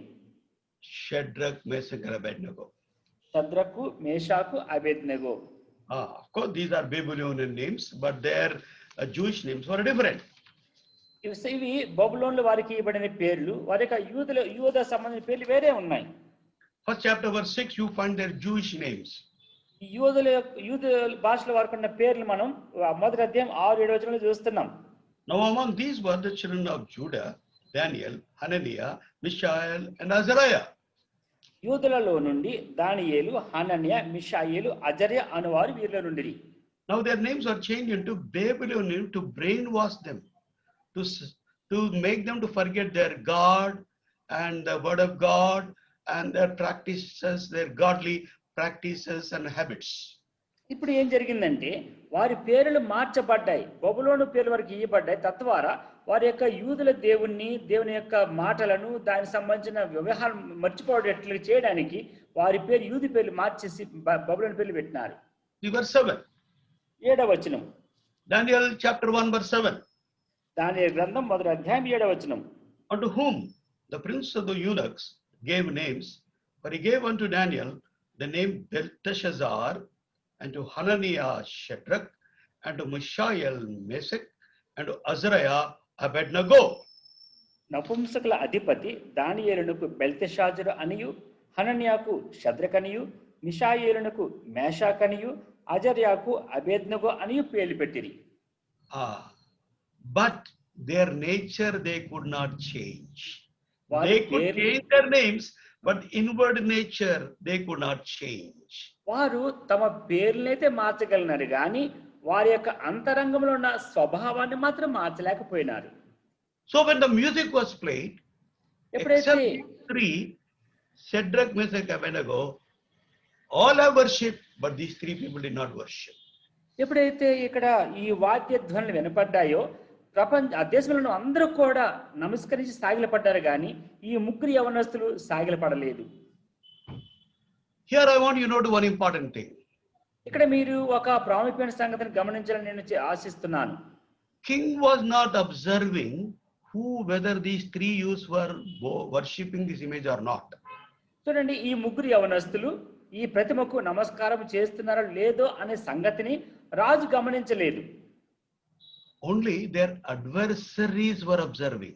Shadrach, Meshach, and Abednego. షద్రకు, మేషాకు, Abednego. Of course, these are Babylonian names, but their Jewish names were different. ఇవి బబులోన్లో వారికి ఇవ్వబడిన పేర్లు, వారి యొక్క యూద సంబంధించిన పేర్లు వేరే ఉన్నాయి. First chapter verse 6, you find their Jewish names. యూద భాషలో వారికి ఉన్న పేర్లు మనం మొదటి అధ్యాయం 6-7 వచనంలో చూస్తున్నాం. Now among these were the children of Judah, Daniel, Hananiah, Mishael, and Azariah. యూదులలో నుండి దానియేలు, హనన్య, మిషాయేలు, అజర్య అనువారు వీరిలో నుండి. Now their names are changed into Babylonian to brainwash them, to make them to forget their God and the word of God and their practices, their godly practices and habits. ఇప్పుడు ఏం జరిగిందంటే వారి పేర్లు మార్చబడ్డాయి, బబులోను పేర్లు వారికి ఇవ్వబడ్డాయి. తద్వారా వారి యొక్క యూదుల దేవుని యొక్క మాటలను దానికి సంబంధించిన వ్యవహారం మర్చిపోయేట్లు చేయడానికి వారి పేరు యూదు పేర్లు మార్చేసి బబులోను పేర్లు పెట్టినారు. Verse 7. 7వ వచనం. Daniel chapter 1 verse 7. దానియేలు గ్రంథం మొదటి అధ్యాయం 7వ వచనం. Unto whom the prince of the eunuchs gave names, for he gave unto Daniel the name Belteshazzar, and to Hananiah Shadrach, and to Mishael Meshach, and to Azariah Abednego. నపుంసకుల అధిపతి దానియేలునకు బెల్తెషాజరు అనియు, హనన్యాకు షద్రకనియు, మిషాయేలునకు మేషాకనియు, అజర్యాకు అబేద్నెగో అనియు పేర్లు పెట్టిరి. But their nature they could not change. They could change their names, but inward nature they could not change. వారు తమ పేర్లనైతే మార్చగలిగినారు కానీ వారి యొక్క అంతరంగంలో ఉన్న స్వభావాన్ని మాత్రం మార్చలేకపోయినారు. So when the music was played, ఎప్పుడైతే except these three, Shadrach, Meshach, Abednego, all have worshipped, but these three people did not worship. ఎప్పుడైతే ఇక్కడ ఈ వాద్య ధ్వనులు వినపడ్డాయో ఆ దేశంలో అందరూ కూడా నమస్కరించి సాగిలపడ్డారు కానీ ఈ ముగ్గురు యవనస్తులు సాగిలపడలేదు. Here I want you to know one important thing. ఇక్కడ మీరు ఒక ప్రాముఖ్యమైన సంగతిని గమనించాలని నేను ఆశిస్తున్నాను. King was not observing whether these three youths were worshipping this image or not. చూడండి, ఈ ముగ్గురు యవనస్తులు ఈ ప్రతిమకు నమస్కారం చేస్తున్నారో లేదో అనే సంగతిని రాజు గమనించలేదు. Only their adversaries were observing.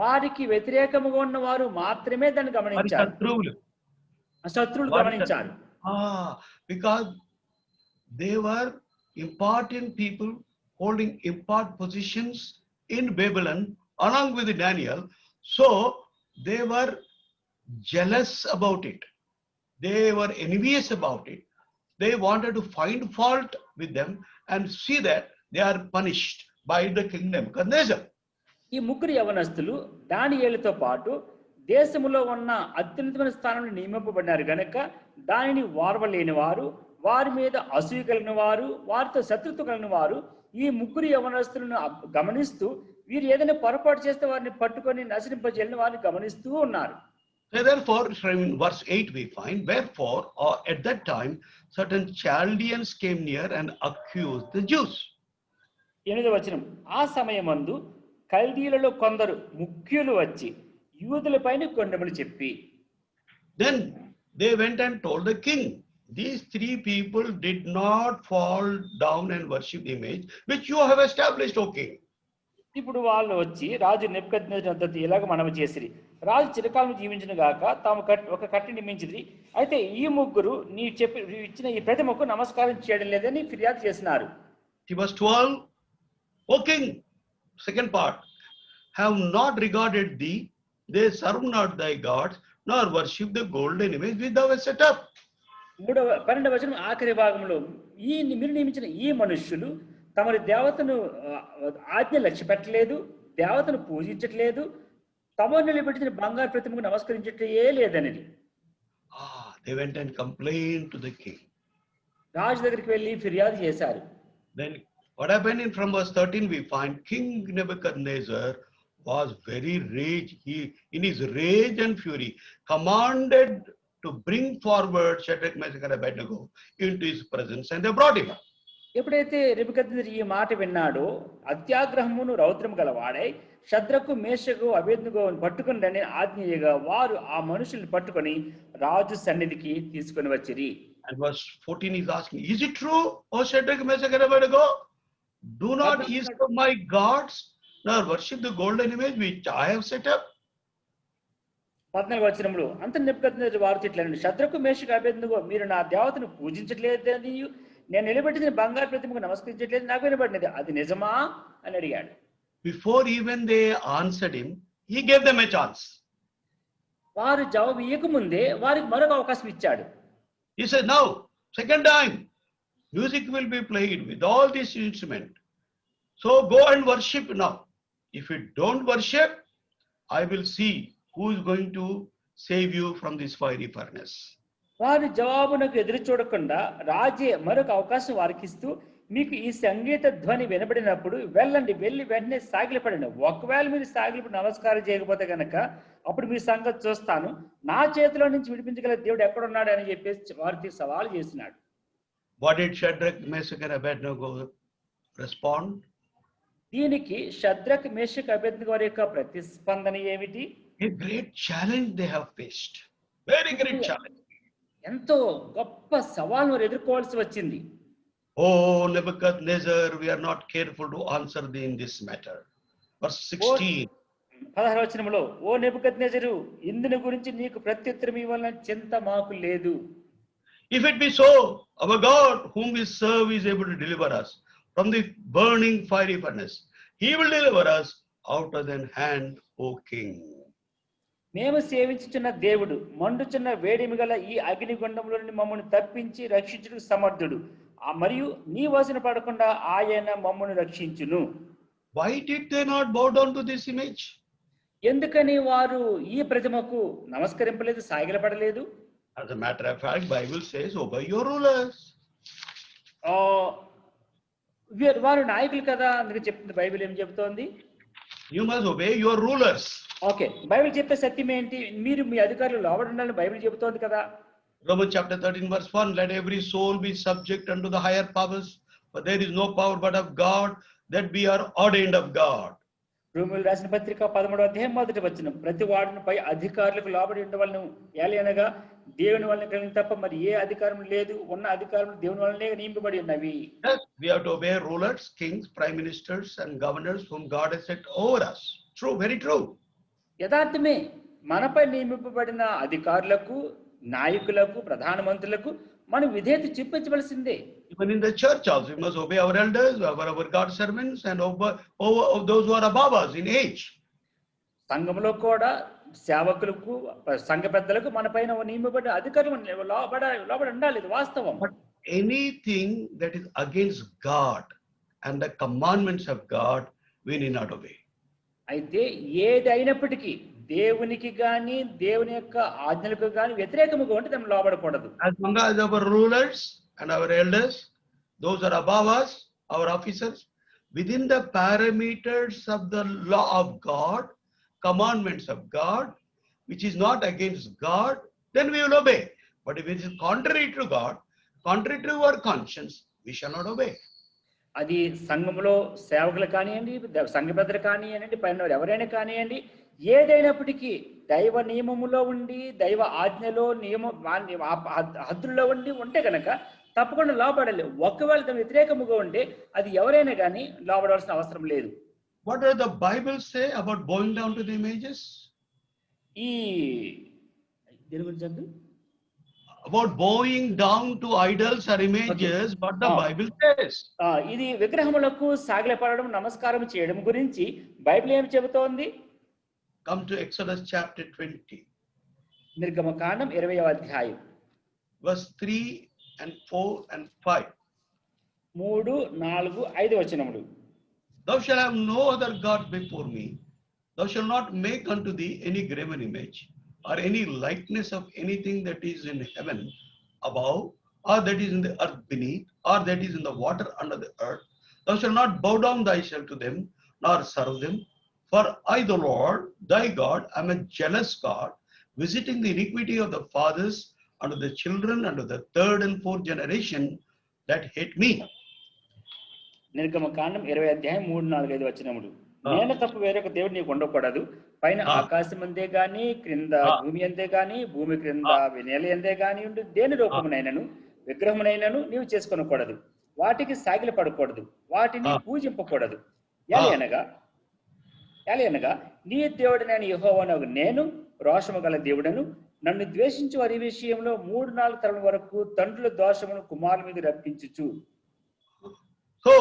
వారికి వ్యతిరేకముగా ఉన్న వారు మాత్రమే దాన్ని గమనించారు. శత్రువులు గమనించారు. Because they were important people holding important positions in Babylon along with Daniel, so they were jealous about it. They were envious about it. They wanted to find fault with them and see that they are punished by the king Nebuchadnezzar. ఈ ముగ్గురు యవనస్తులు దానియేలుతో పాటు దేశములో ఉన్న అత్యున్నతమైన స్థానంలో నియమింపబడినారు గనుక దానిని వారవలేని వారు, వారి మీద అసూయ కలిగిన వారు, వారితో శత్రుత్వం కలిగిన వారు ఈ ముగ్గురు యవనస్తులను గమనిస్తూ వీరు ఏదైనా పొరపాటు చేస్తే వారిని పట్టుకొని నశింపజేయాలని వారిని గమనిస్తూ ఉన్నారు. Therefore, from verse 8 we find, wherefore at that time certain Chaldeans came near and accused the Jews. 8వ వచనం, ఆ సమయమందు కల్దీయులలో కొందరు ముఖ్యులు వచ్చి యూదులపైన కొండెములు చెప్పి. Then they went and told the king, these three people did not fall down and worship the image which you have established, O king. ఇప్పుడు వాళ్ళు వచ్చి రాజు నెబుకద్నెజరు ఇలాగ మనవి చేసిరి, రాజు చిరకాలం జీవించిన గాక తాము ఒక కట్టి నియమించింది, అయితే ఈ ముగ్గురు నీ ఇచ్చిన ఈ ప్రతిమకు నమస్కారం చేయడం లేదని ఫిర్యాదు చేసినారు. Verse 12, O king, second part, have not regarded thee, they serve not thy gods, nor worship the golden image which thou hast set up. 12వ వచనం ఆఖరి భాగంలో, మీరు నియమించిన ఈ మనుష్యులు తమరి దేవతను ఆజ్ఞ లక్ష్య పెట్టలేదు, దేవతను పూజించట్లేదు, తమ నిలబెట్టిన బంగారు ప్రతిమకు నమస్కరించట్లే లేదనేది. They went and complained to the king. రాజు దగ్గరికి వెళ్ళి ఫిర్యాదు చేశారు. Then what happened from verse 13 we find King Nebuchadnezzar was very rage. He in his rage and fury commanded to bring forward Shadrach, Meshach and Abednego into his presence, and they brought him. ఎప్పుడైతే నెబుకద్నెజరు ఈ మాట విన్నాడో అత్యాగ్రహమును రౌద్రము గలవాడై శద్రకు, మేషకు, అబేద్నెగోను పట్టుకుని రండి ఆజ్ఞయగా వారు ఆ మనుషుల్ని పట్టుకొని రాజు సన్నిధికి తీసుకొని వచ్చిరి. And verse 14 is asking, is it true, O Shadrach, Meshach and Abednego? Do not eat of my gods, nor worship the golden image which I have set up. 14వ వచనంలో అంత నెబుకద్నెజరు వారితో ఇట్లా, శద్రకు, మేషకు, అబేద్నెగో మీరు నా దేవతను పూజించట్లేదని, నేను నిలబెట్టిన బంగారు ప్రతిమకు నమస్కరించట్లేదు నాకు వినబడినది, అది నిజమా అని అడిగాడు. Before even they answered him, he gave them a chance. వారు జవాబు ఇవ్వకముందే వారికి మరొక అవకాశం ఇచ్చాడు. He said, now, second time, music will be played with all these instruments. So go and worship now. If you don't worship, I will see who is going to save you from this fiery furnace. వారి జవాబునకు ఎదురు చూడకుండా రాజే మరొక అవకాశం వారికి ఇస్తూ, మీకు ఈ సంగీత ధ్వని వినబడినప్పుడు వెళ్ళండి, వెళ్ళి వెంటనే సాగిలపడండి, ఒకవేళ మీరు సాగిలపడి నమస్కారం చేయకపోతే కనుక అప్పుడు మీ సంగతి చూస్తాను, నా చేతిలో నుంచి విడిపించగల దేవుడు ఎక్కడున్నాడు అని చెప్పేసి వారికి సవాలు చేసినాడు. What did Shadrach, Meshach and Abednego respond? దీనికి శద్రక్, మేషక్, అబేద్నెగో వారి యొక్క ప్రతిస్పందన ఏమిటి? A great challenge they have faced. Very great challenge. ఎంతో గొప్ప సవాల్ వారు ఎదుర్కోవాల్సి వచ్చింది. Oh Nebuchadnezzar, we are not careful to answer thee in this matter. Verse 16. 16వ వచనంలో, ఓ నెబుకద్నెజరు, ఇందుని గురించి నీకు ప్రత్యుత్తరం ఇవ్వాలని చింత మాకు లేదు. If it be so, our God whom we serve is able to deliver us from the burning fiery furnace. He will deliver us out of thine hand, O king. మేము సేవించుచున్న దేవుడు మండుచున్న వేడిమి గల ఈ అగ్నిగుండంలో నుండి మమ్మల్ని తప్పించి రక్షించుటకు సమర్థుడు. మరియు నీ వశన పడకుండా ఆయన మమ్మను రక్షించును. Why did they not bow down to this image? ఎందుకని వారు ఈ ప్రతిమకు నమస్కరింపలేదు, సాగిలపడలేదు? As a matter of fact, Bible says, obey your rulers. వారు నాయకులు కదా, అందుకే చెప్తుంది బైబిల్. ఏం చెప్తోంది? You must obey your rulers. Okay, Bible చెప్పే సత్యం ఏంటి? మీరు మీ అధికారులు లోబడి ఉండాలని బైబిల్ చెబుతోంది కదా. Romans chapter 13 verse 1, let every soul be subject unto the higher powers, for there is no power but of God, that we are ordained of God. రోమీయులు రాసిన పత్రిక 13వ అధ్యాయం 1వ వచనం, ప్రతి వాడిపై అధికారులకు లోబడి ఉండవలను, ఏలయనగా దేవుని వలన కలిగిన తప్ప మరి ఏ అధికారం లేదు, ఉన్న అధికారం దేవుని వలనే నియమింపబడి ఉన్నవి. Yes, we have to obey rulers, kings, prime ministers and governors whom God has set over us. True, very true. యథార్థమే, మనపై నియమింపబడిన అధికారులకు, నాయకులకు, ప్రధానమంత్రులకు మనం విధేయత చూపించవలసిందే. Even in the church also, we must obey our elders, our God servants, and over those who are above us in age. సంఘంలో కూడా సేవకులకు, సంఘ పెద్దలకు మన పైన నియమింపబడిన అధికారులు లోబడి ఉండాలి. ఇది వాస్తవం. But anything that is against God and the commandments of God, we need not obey. అయితే ఏది అయినప్పటికీ దేవునికి గాని దేవుని యొక్క ఆజ్ఞలకు గాని వ్యతిరేకముగా ఉంటే మనం లోబడకూడదు. As long as our rulers and our elders, those are above us, our officers, within the parameters of the law of God, commandments of God, which is not against God, then we will obey. But if it is contrary to God, contrary to our conscience, we shall not obey. అది సంఘంలో సేవకులు కానివ్వండి, సంఘ పెద్దలు కానివ్వండి, పైన ఎవరైనా కానివ్వండి, ఏదైనప్పటికీ దైవ నియమములో ఉండి, దైవ ఆజ్ఞలో హద్దుల్లో ఉంటే కనుక తప్పకుండా లోబడాలి. ఒకవేళ దాని వ్యతిరేకముగా ఉంటే అది ఎవరైనా కానీ లోబడాల్సిన అవసరం లేదు. What does the Bible say about bowing down to the images? ఈ దీని గురించి About bowing down to idols or images, what the Bible says. ఇది విగ్రహములకు సాగిలపడడం, నమస్కారం చేయడం గురించి బైబిల్ ఏం చెబుతోంది? Come to Exodus chapter 20. నిర్గమకాండం 20వ అధ్యాయం verse 3 and 4 and 5. 3, 4, 5 వచనములు. Thou shalt have no other God before me. Thou shalt not make unto thee any graven image, or any likeness of anything that is in heaven above, or that is in the earth beneath, or that is in the water under the earth. Thou shalt not bow down thyself to them, nor serve them. For I, the Lord, thy God, am a jealous God, visiting the iniquity of the fathers unto the children, unto the third and fourth generation that hate me. నిర్గమకాండం 20వ అధ్యాయం 3, 4, 5 వచనములు. నేను తప్ప వేరొక దేవుడు నీకు ఉండకూడదు. పైన ఆకాశం అందే గాని, క్రింద భూమి అందే గాని, భూమి క్రింద నేల అందే గాని ఉండి దేని రూపమునైనను విగ్రహమునైనను నీవు చేసుకొనకూడదు. వాటికి సాగిల పడకూడదు, వాటిని పూజింపకూడదు. ఏలయనగా నీ దేవుడైన యెహోవానగు నేను రోషము గల దేవుడను, నన్ను ద్వేషించు వారి విషయంలో 3-4 తరం వరకు తండ్రుల దోషమును కుమారుల మీద రప్పించుచు. So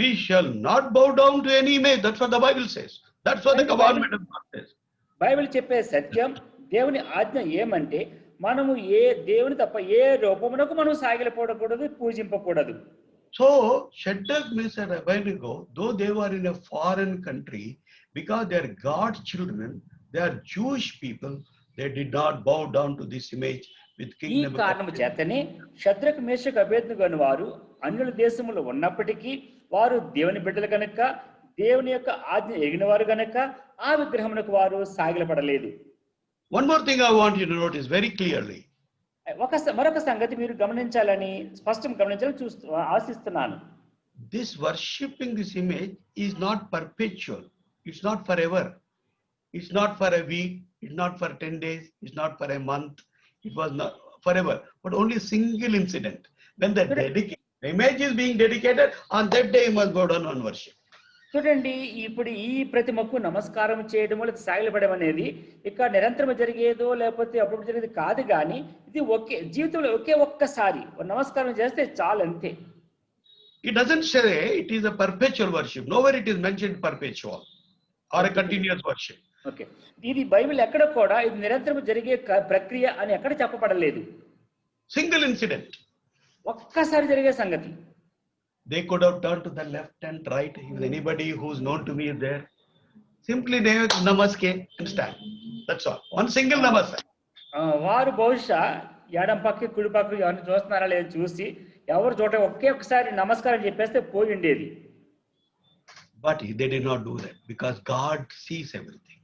we shall not bow down to any image. That's what the Bible says. That's what the commandment of God says. Bible చెప్పే సత్యం, దేవుని ఆజ్ఞ ఏమంటే మనము ఏ దేవుని తప్ప ఏ రూపమునకు మనం సాగిలపడకూడదు, పూజింపకూడదు. So Shadrach, Meshach and Abednego, though they were in a foreign country, because they are God's children, they are Jewish people, they did not bow down to this image with King ఈ కారణము చేతనే Shadrach, Meshach, అబేద్నెగో అను వారు అన్యుల దేశములో ఉన్నప్పటికీ వారు దేవుని బిడ్డలు కనుక, దేవుని యొక్క ఆజ్ఞ ఎరిగిన వారు కనుక ఆ విగ్రహమునకు వారు సాగిలపడలేదు. One more thing I want you to notice very clearly. మరొక సంగతి మీరు గమనించాలని, స్పష్టంగా గమనించాలని ఆశిస్తున్నాను. This worshipping this image is not perpetual. It's not forever. It's not for a week. It's not for 10 days. It's not for a month. It was not forever, but only a single incident. When the image is being dedicated, on that day you must go down and worship. చూడండి, ఇప్పుడు ఈ ప్రతిమకు నమస్కారం చేయడం వల్ల సాగిలపడడం అనేది ఇక్కడ నిరంతరం జరిగేదో లేకపోతే అప్పుడు జరిగేది కాదు, కానీ ఇది జీవితంలో ఒక్కసారి నమస్కారం చేస్తే చాలు, అంతే. It doesn't say it is a perpetual worship. Nowhere it is mentioned perpetual or a continuous worship. Okay, ఇది బైబిల్ ఎక్కడ కూడా ఇది నిరంతరం జరిగే ప్రక్రియ అని ఎక్కడ చెప్పబడలేదు. Single incident. ఒక్కసారి జరిగే సంగతి. They could have turned to the left and right. If anybody who's known to me is there, simply they namaste and stand. That's all. One single namaste. వారు బహుశా ఎడం పక్క కుడి పక్క ఎవరిని చూస్తున్నారా లేదో చూసి ఎవరు చోట ఒక్కసారి నమస్కారం చెప్పేస్తే పోయి ఉండేది. But they did not do that because God sees everything.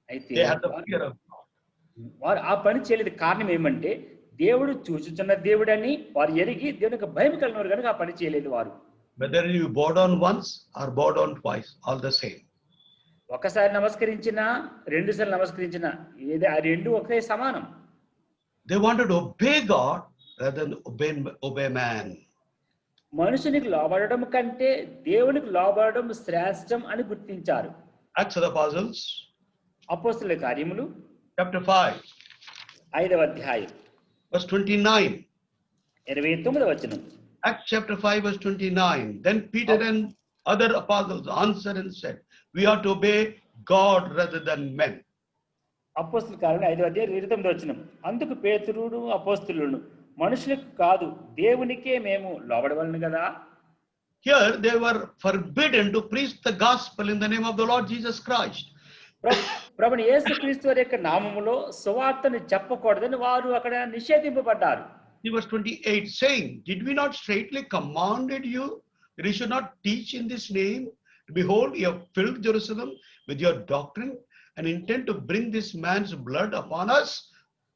అయితే They had the fear of God. వారు ఆ పని చేయలేదు. కారణం ఏమంటే దేవుడు చూచుచున్న దేవుడని వారు ఎరిగి దేవునికి భయం కలిగినవారు కనుక ఆ పని చేయలేదు వారు. Whether you bow down once or bow down twice, all the same. ఒకసారి నమస్కరించినా రెండు సార్లు నమస్కరించినా ఏది ఆ రెండు ఒకే సమానం. They wanted to obey God rather than obey man. మనుషునికి లోబడడం కంటే దేవునికి లోబడడం శ్రేష్టం అని గుర్తించారు. Acts of the Apostles, అపోస్తలుల కార్యములు chapter 5, 5వ అధ్యాయం verse 29. 29వ వచనం. Acts chapter 5, verse 29. Then Peter and other apostles answered and said, we ought to obey God rather than men. అపోస్తలుల కార్యములు 5వ అధ్యాయం 29వ వచనం. అందుకు పేతురును అపోస్తలులను మనుషులకు కాదు దేవునికే మేము లోబడవలెను కదా. Here they were forbidden to preach the gospel in the name of the Lord Jesus Christ. ప్రభుని యేసుక్రీస్తు వారి యొక్క నామములో సువార్తను చెప్పకూడదని వారు అక్కడ నిషేధింపబడ్డారు. Verse 28 saying, did we not straightly commanded you that you should not teach in this name? Behold, you have filled Jerusalem with your doctrine and intend to bring this man's blood upon us.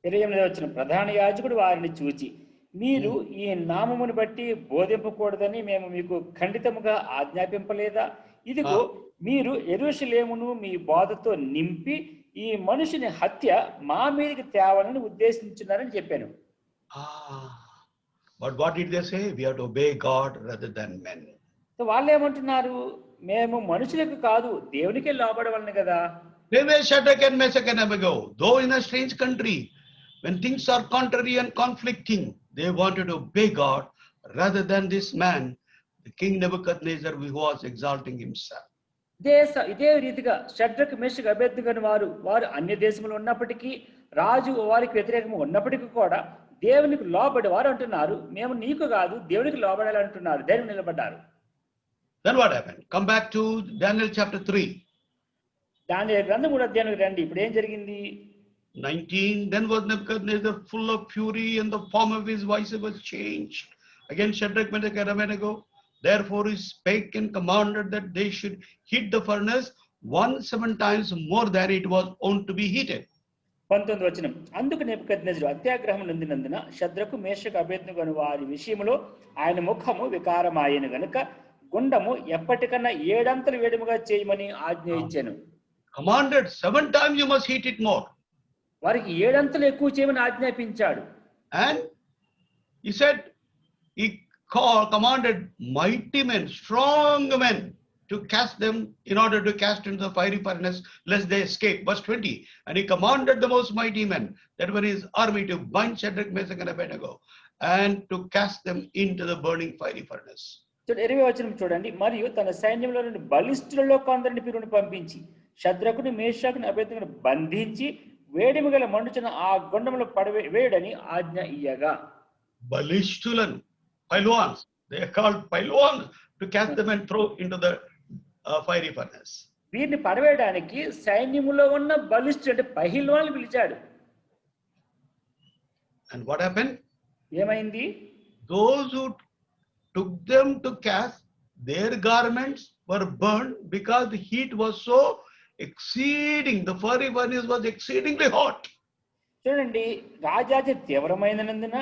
28వ వచనం. ప్రధాన యాజకుడు వారిని చూచి మీరు ఈ నామమును బట్టి బోధింపకూడదని మేము మీకు ఖండితముగా ఆజ్ఞాపింపలేదా? ఇదిగో మీరు యెరూషలేమును మీ బోధతో నింపి ఈ మనుషుని హత్య మా మీదకి తేవాలని ఉద్దేశించున్నారని చెప్పాను. But what did they say? We have to obey God rather than men. వాళ్ళు ఏమంటున్నారు? మేము మనుషులకు కాదు దేవునికే లోబడవలెను కదా. They were Shadrach and Meshach and Abednego, though in a strange country, when things are contrary and conflicting, they wanted to obey God rather than this man, the king Nebuchadnezzar, who was exalting himself. ఇదే రీతిగా షడ్రక్ మేషక్ అబేద్నెగో వారు అన్య దేశంలో ఉన్నప్పటికీ రాజు వారికి వ్యతిరేకంగా ఉన్నప్పటికీ కూడా దేవునికి లోబడి వారు అంటున్నారు మేము నీకు కాదు దేవునికి లోబడాలి అంటున్నారు. ధైర్యం నిలబడ్డారు. Then what happened? Come back to Daniel chapter 3. దానియేలు గ్రంథం 3వ అధ్యాయానికి రండి. ఇప్పుడు ఏం జరిగింది? 19. Then was Nebuchadnezzar full of fury, and the form of his voice was changed against Shadrach, Meshach, and Abednego. Therefore he spake and commanded that they should heat the furnace 7 times more than it was owned to be heated. 19వ వచనం. అందుకు నెబుకద్నెజరు అత్యాగ్రహం నొందినందున షద్రకు మేషకు అబేద్నెగో వారి విషయంలో ఆయన ముఖము వికారమాయెను గనుక గుండము ఎప్పటికన్నా 7 అంతలు వేడిముగా చేయమని ఆజ్ఞ ఇచ్చెను. Commanded 7 times you must heat it more. వారికి 7 అంతలు ఎక్కువ చేయమని ఆజ్ఞాపించాడు. And he said he commanded mighty men, strong men, to cast them in order to cast into the fiery furnace lest they escape. Verse 20. And he commanded the most mighty men that were his army to bind Shadrach, Meshach, and Abednego and to cast them into the burning fiery furnace. 20వ వచనం చూడండి. మరియు తన సైన్యంలో నుండి బలిష్ఠులలో కొందరిని పిలువని పంపించి షద్రకుని మేషకుని అబేద్నెగోను బంధించి వేడిమి గల మండుచున్న ఆ గుండములో పడవేయడని ఆజ్ఞ ఇయ్యగా. Balishtulan, Pailwans, they are called Pailwans, to cast them and throw into the fiery furnace. వీరిని పడవేయడానికి సైన్యములో ఉన్న బలిష్ఠులు అంటే పహిల్వాన్ని పిలిచాడు. And what happened? ఏమైంది? Those who took them to cast, their garments were burned because the heat was so exceeding. The fiery furnace was exceedingly hot. చూడండి, రాజాజ్ఞ తీవ్రమైనందున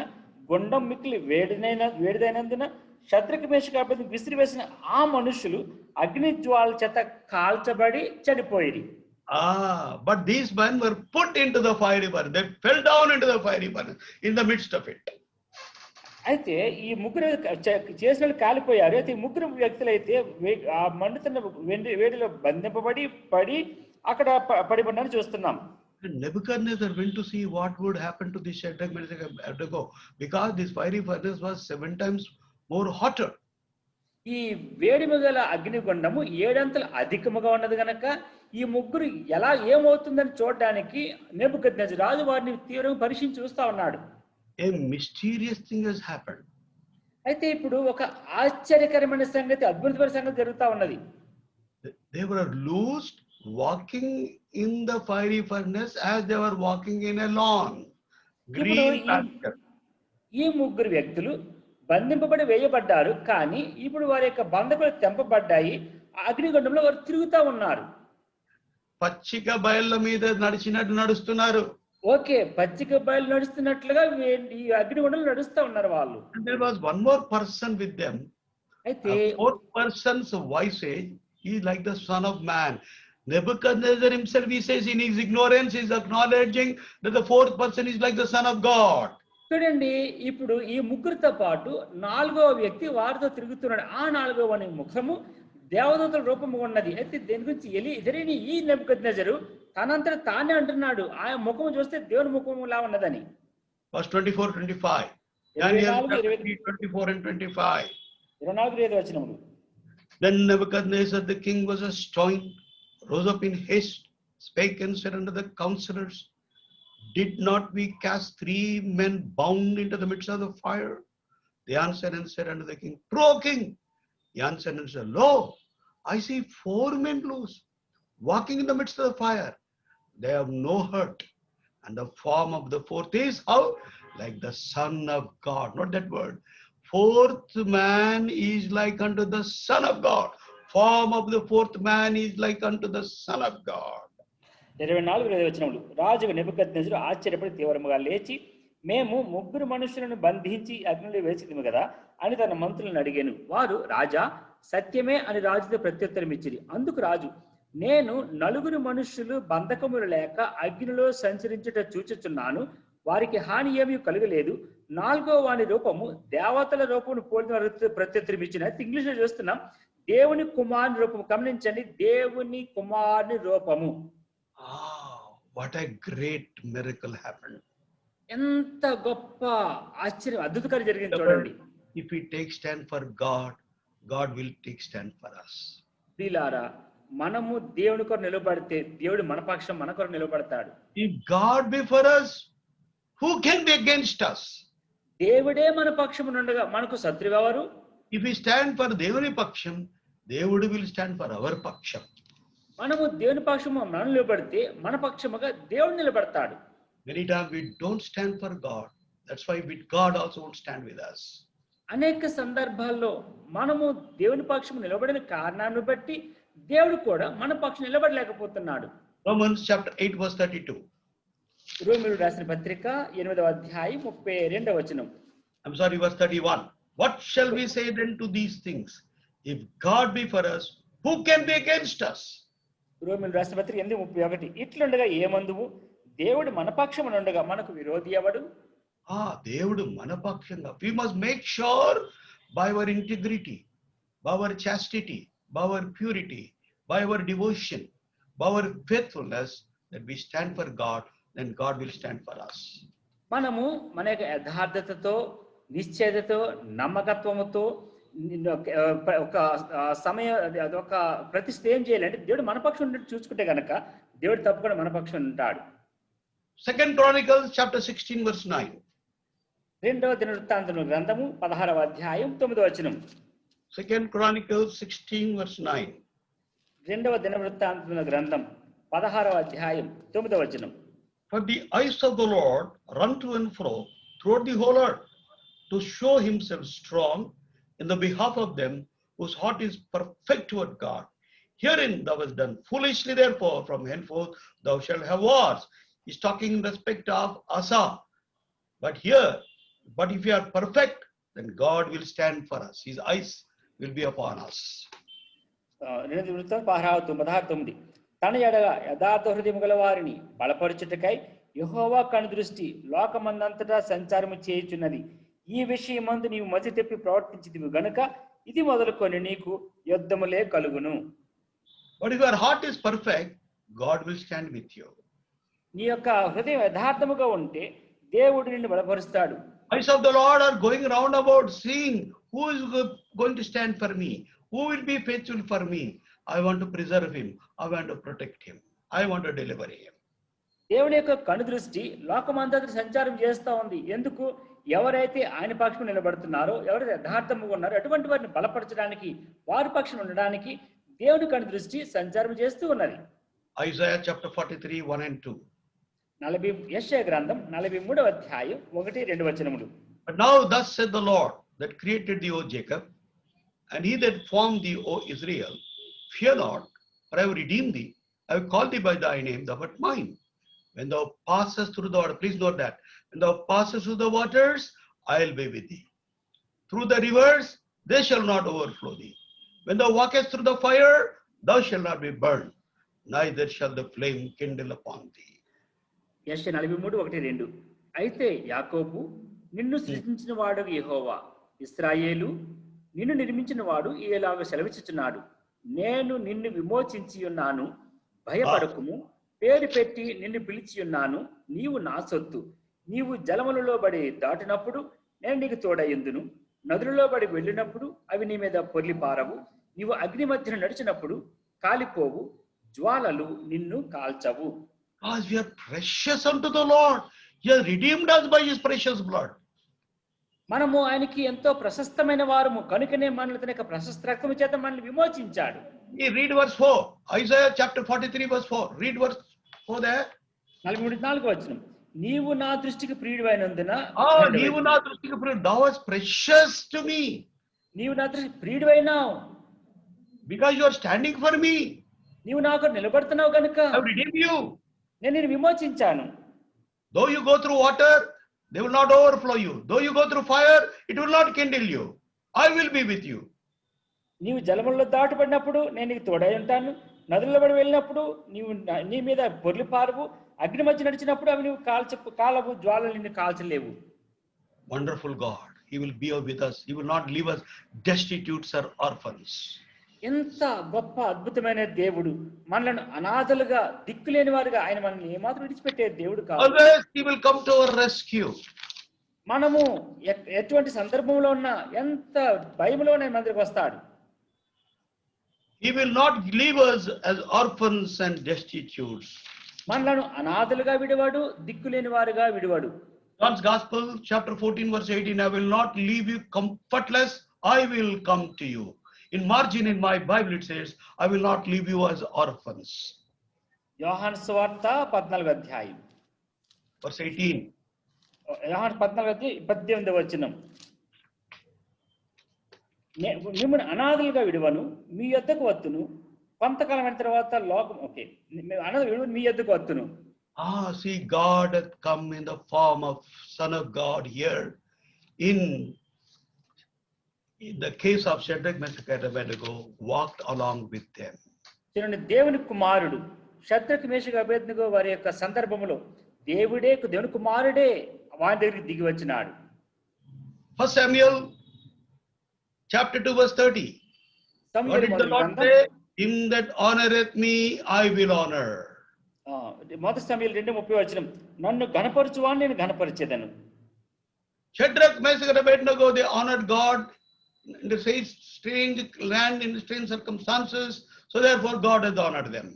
గుండం మిక్కిలి వేడిదైనందున షద్రకు మేషకు అబేద్నెగో విసిరివేసిన ఆ మనుషులు అగ్ని జ్వాల చేత కాల్చబడి చనిపోయిరి. But these men were put into the fiery furnace. They fell down into the fiery furnace in the midst of it. అయితే ఈ ముగ్గురు చేసిన కాలిపోయారు. అయితే ఈ ముగ్గురు వ్యక్తులు అయితే ఆ మండుతున్న వేడిలో బంధింపబడి పడి అక్కడ పడిపడినని చూస్తున్నాం. Nebuchadnezzar went to see what would happen to this Shadrach, Meshach, and Abednego because this fiery furnace was 7 times more hotter. ఈ వేడిమి గల అగ్నిగుండము 7 అంతలు అధికముగా ఉన్నది గనక ఈ ముగ్గురు ఎలా ఏమవుతుందని చూడడానికి నెబుకద్నెజరు రాజు వారిని తీవ్రంగా పరీక్షించి చూస్తా ఉన్నాడు. A mysterious thing has happened. అయితే ఇప్పుడు ఒక ఆశ్చర్యకరమైన సంగతి, అద్భుతమైన సంగతి జరుగుతా ఉన్నది. They were loosed, walking in the fiery furnace as they were walking in a lawn, ఇప్పుడు green pasture. ఈ ముగ్గురు వ్యక్తులు బంధింపబడి వేయబడ్డారు, కానీ ఇప్పుడు వారి యొక్క బంధకులు తెంపబడ్డాయి. ఆ అగ్నిగుండంలో వారు తిరుగుతా ఉన్నారు. పచ్చిక బయళ్ళ మీద నడిచినట్టు నడుస్తున్నారు. ఓకే, పచ్చిక బయలు నడుస్తున్నట్లుగా ఈ అగ్నిగుండంలో నడుస్తూ ఉన్నారు వాళ్ళు. And there was one more person with them. అయితే A fourth person's voice is like the Son of Man. Nebuchadnezzar himself, he says in his ignorance, is acknowledging that the fourth person is like the Son of God. చూడండి, ఇప్పుడు ఈ ముగ్గురితో పాటు నాలుగవ వ్యక్తి వారితో తిరుగుతున్నాడు. ఆ నాలుగవ ముఖము దేవదూతల రూపము ఉన్నది. అయితే దేని గురించి ఎదిరిని ఈ నెబుకద్నెజరు తనంతట తానే అంటున్నాడు, ఆ ముఖము చూస్తే దేవుని ముఖములా ఉన్నదని. Verse 24-25. Daniel 24 and 25. 24 వచనములు. Then Nebuchadnezzar the king was astonished, rose up in haste, spake and said unto the counselors, did not we cast 3 men bound into the midst of the fire? They answered and said unto the king, True, O king. He answered and said, Lo, I see 4 men loose, walking in the midst of the fire. They have no hurt. And the form of the fourth is how? Like the Son of God. Not that word. Fourth man is like unto the Son of God. Form of the fourth man is like unto the Son of God. 24 వచనములు. రాజు నెబుకద్నెజరు ఆశ్చర్యపడి తీవ్రముగా లేచి, మేము ముగ్గురు మనుషులను బంధించి అగ్నిలో వేసిదిము కదా అని తన మంత్రులను అడిగాను. వారు, రాజా సత్యమే అని రాజుతో ప్రత్యుత్తరం ఇచ్చిరి. అందుకు రాజు, నేను 4 మనుష్యులు బంధకములు లేక అగ్నిలో సంచరించుట చూచుచున్నాను, వారికి హాని ఏమీ కలుగలేదు. 4వ వాని రూపము దేవతల రూపమును పోలిన ప్రత్యుత్తరం ఇచ్చిన. ఇంగ్లీష్ లో చూస్తున్నాం, దేవుని కుమారుని రూపము. గమనించండి, దేవుని కుమారుని రూపము. What a great miracle happened. ఎంత గొప్ప ఆశ్చర్యం, అద్భుతకార్యం జరిగింది చూడండి. If we take stand for God, God will take stand for us. ప్రియులారా, మనము దేవుని కొరకు నిలబడితే దేవుడు మన పక్షం, మన కొరకు నిలబడతాడు. If God be for us, who can be against us? దేవుడే మన పక్షమునుండగా మనకు శత్రువు ఎవరు? If we stand for Devani Paksham, Devudu will stand for our Paksham. మనము దేవుని పక్షము మనం నిలబడితే మన పక్షముగా దేవుడు నిలబడతాడు. Many times we don't stand for God. That's why God also won't stand with us. అనేక సందర్భాల్లో మనము దేవుని పక్షము నిలబడిన కారణాన్ని బట్టి దేవుడు కూడా మన పక్షం నిలబడలేకపోతున్నాడు. Romans chapter 8 verse 32. రోమీయులకు రాసిన పత్రిక 8వ అధ్యాయం 32వ వచనం. I'm sorry, verse 31. What shall we say then to these things? If God be for us, who can be against us? రోమీయులకు రాసిన పత్రిక 8:31. ఇట్లుండగా ఏమందుము, దేవుడు మన పక్షమునుండగా మనకు విరోధి ఎవడు? దేవుడు మన పక్షంగా. We must make sure by our integrity, by our chastity, by our purity, by our devotion, by our faithfulness, that we stand for God, then God will stand for us. మనము మన యొక్క యథార్థతతో, నిశ్చయతతో, నమ్మకత్వముతో ఒక సమయం అదొక ప్రతిష్ఠ ఏం చేయాలంటే దేవుడు మన పక్షం ఉన్నట్టు చూసుకుంటే గనక దేవుడు తప్పకుండా మన పక్షం ఉంటాడు. 2 Chronicles chapter 16 verse 9. 2వ దినవృత్తాంతముల గ్రంథము 16వ అధ్యాయం 9వ వచనం. 2 Chronicles 16 verse 9. 2వ దినవృత్తాంతముల గ్రంథం 16వ అధ్యాయం 9వ వచనం. For the eyes of the Lord run to and fro throughout the whole earth to show himself strong in the behalf of them whose heart is perfect toward God. Herein thou hast done foolishly, therefore from henceforth thou shalt have wars. He's talking in respect of Asa. But if you are perfect, then God will stand for us. His eyes will be upon us. 2వ దినవృత్తాంతం 16:9. తన ఎడగా యథార్థ హృదయము గల వారిని బలపరచుటకై యెహోవా కనుదృష్టి లోకమందంతటా సంచారము చేయుచున్నది. ఈ విషయమందు నీవు మతి తెప్పి ప్రవర్తించితివి గనుక ఇది మొదలుకొని నీకు యుద్ధములే కలుగును. But if your heart is perfect, God will stand with you. నీ యొక్క హృదయం యథార్థముగా ఉంటే దేవుడు నిన్ను బలపరుస్తాడు. Eyes of the Lord are going round about seeing who is going to stand for me, who will be faithful for me. I want to preserve him. I want to protect him. I want to deliver him. దేవుని యొక్క కనుదృష్టి లోకమంతటా సంచారం చేస్తూ ఉంది. ఎందుకు? ఎవరైతే ఆయన పక్షం నిలబడుతున్నారో, ఎవరైతే యథార్థముగా ఉన్నారో అటువంటి వారిని బలపరచడానికి, వారి పక్షం ఉండడానికి దేవుని కను దృష్టి సంచారం చేస్తూ ఉన్నది. Isaiah chapter 43, 1 and 2. యెషయా గ్రంథం 43వ అధ్యాయం 1-2 వచనములు. But now thus said the Lord that created thee, O Jacob, and he that formed thee, O Israel, fear not, for I have redeemed thee. I have called thee by thy name, thou art mine. When thou passest through the water, please note that. When thou passest through the waters, I will be with thee. Through the rivers, they shall not overflow thee. When thou walkest through the fire, thou shalt not be burned, neither shall the flame kindle upon thee. యెషయా 43:1-2. అయితే యాకోబు, నిన్ను సృష్టించిన వాడు యెహోవా, ఇశ్రాయేలు, నిన్ను నిర్మించిన వాడు ఇలాగ సెలవిచ్చుచున్నాడు. నేను నిన్ను విమోచించి ఉన్నాను, భయపడకుము. పేరు పెట్టి నిన్ను పిలిచి ఉన్నాను, నీవు నా సొత్తు. నీవు జలములలో బడి దాటినప్పుడు నేను నీకు తోడయ్యుందును. నదులలో బడి వెళ్ళినప్పుడు అవి నీ మీద పొర్లి పారవు. నీవు అగ్ని మధ్యన నడిచినప్పుడు కాలిపోవు, జ్వాలలు నిన్ను కాల్చవు. Because we are precious unto the Lord. He has redeemed us by his precious blood. మనము ఆయనకి ఎంతో ప్రశస్తమైన వారము కనుకనే మనల్ని తన యొక్క ప్రశస్త రక్తము చేత మనల్ని విమోచించాడు. Read verse 4. Isaiah chapter 43 verse 4. Read verse 4 there. 43-4 వచనం. నీవు నా దృష్టికి ప్రియుడివైనందున, నీవు నా దృష్టికి ప్రియుడు. Thou art precious to me. నీవు నా దృష్టికి ప్రియుడివైనావు. Because you are standing for me. నీవు నాకు నిలబడుతున్నావు కనుక I have redeemed you. నేను నిన్ను విమోచించాను. Though you go through water, they will not overflow you. Though you go through fire, it will not kindle you. I will be with you. నీవు జలములలో దాటబడినప్పుడు నేను నీకు తోడై ఉంటాను. నదులలో పడి వెళ్ళినప్పుడు నీవు నీ మీద పొర్లి పారవు. అగ్ని మధ్య నడిచినప్పుడు అవి నువ్వు కాలవు, జ్వాలలు నిన్ను కాల్చలేవు. Wonderful God. He will be with us. He will not leave us destitutes or orphans. ఎంత గొప్ప అద్భుతమైన దేవుడు. మనలను అనాథలుగా, దిక్కులేని వారుగా ఆయన మనల్ని ఏమాత్రం విడిచిపెట్టే దేవుడు కాదు. Always he will come to our rescue. మనము ఎటువంటి సందర్భంలో ఉన్నా, ఎంత భయంలోనే మన దగ్గరికి వస్తాడు. He will not leave us as orphans and destitutes. మనలను అనాథలుగా విడివాడు, దిక్కులేని వారుగా విడివాడు. John's Gospel chapter 14 verse 18, I will not leave you comfortless, I will come to you. In margin in my Bible it says, I will not leave you as orphans. యోహాను సువార్త 14వ అధ్యాయం Verse 18. యోహాను 14వ అధ్యాయం 18వ వచనం. మిమ్మల్ని అనాథలుగా విడువను, మీ యొద్దకు వత్తును. కొంతకాలం అయిన తర్వాత లోకం అనాథ విడువను, మీ యొద్దకు వత్తును. See, God hath come in the form of Son of God here. In the case of Shadrach, Meshach and Abednego, walked along with them. చూడండి, దేవుని కుమారుడు షద్రక్ మేషక్ అబేద్నెగో వారి యొక్క సందర్భంలో దేవుని కుమారుడే వారి దగ్గరికి దిగి వచ్చినాడు. 1 Samuel chapter 2 verse 30. What did the Lord say? Him that honoreth me, I will honor. 1 Samuel 2:30 వచనం, నన్ను ఘనపరచువాని నేను ఘనపరిచేదను. Shadrach, Meshach and Abednego, they honored God in the strange land, in strange circumstances, so therefore God has honored them.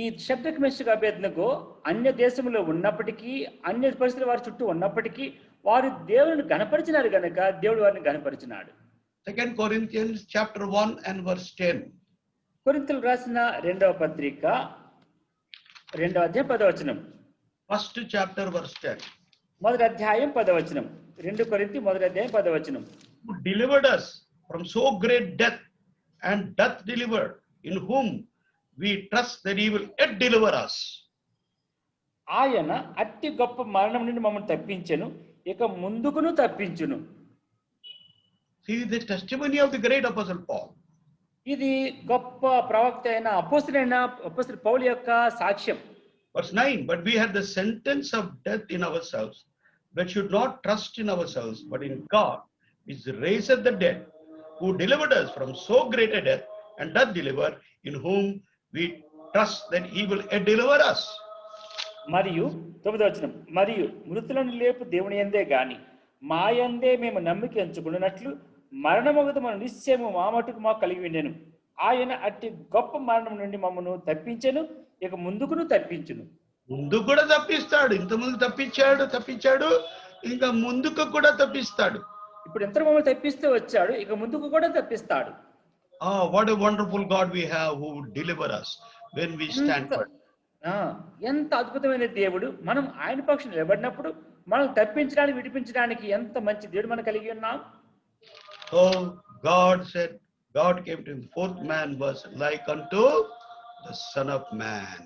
ఈ Shadrach Meshach అబేద్నెగో అన్య దేశంలో ఉన్నప్పటికీ, అన్య పరిస్థితులు వారి చుట్టూ ఉన్నప్పటికీ వారు దేవుని ఘనపరిచినారు కనుక దేవుడు వారిని ఘనపరిచినాడు. 2 Corinthians chapter 1 and verse 10. కొరింథీయులకు రాసిన 2వ పత్రిక 2వ అధ్యాయం 10వ వచనం. First chapter verse 10. మొదటి అధ్యాయం 10వ వచనం. 2 కొరింథీ మొదటి అధ్యాయం 10వ వచనం. Who delivered us from so great death and doth deliver, in whom we trust that he will yet deliver us. ఆయన అతి గొప్ప మరణం నుండి మమ్మల్ని తప్పించెను, ఇక ముందుకును తప్పించును. See the testimony of the great apostle Paul. ఇది గొప్ప ప్రవక్త అయిన అపోస్తలుడైన పౌలు యొక్క సాక్ష్యం. Verse 9, but we had the sentence of death in ourselves, but should not trust in ourselves, but in God, which raiseth the dead, who delivered us from so great a death, and doth deliver, in whom we trust that he will yet deliver us. మరియు 9వ వచనం, మరియు మృతులను లేపు దేవుని యందే గాని మా యందే మేము నమ్మిక ఎంచుకున్నట్లు మరణమగుదు మన నిశ్చయము మా మటుకు మాకు కలిగి ఉండెను. ఆయన అట్టి గొప్ప మరణం నుండి మమ్మను తప్పించెను, ఇక ముందుకును తప్పించును. ముందు కూడా తప్పిస్తాడు. ఇంతకుముందు తప్పించాడు. ఇంకా ముందుకు కూడా తప్పిస్తాడు. ఇప్పుడు ఎంత మమ్మల్ని తప్పిస్తూ వచ్చాడు, ఇక ముందుకు కూడా తప్పిస్తాడు. What a wonderful God we have who would deliver us when we stand for him. ఎంత అద్భుతమైన దేవుడు. మనం ఆయన పక్షం నిలబడినప్పుడు మనం తప్పించడానికి, విడిపించడానికి ఎంత మంచి దేవుడు మనం కలిగి ఉన్నాం. So God said, God came to him, fourth man was like unto the Son of Man.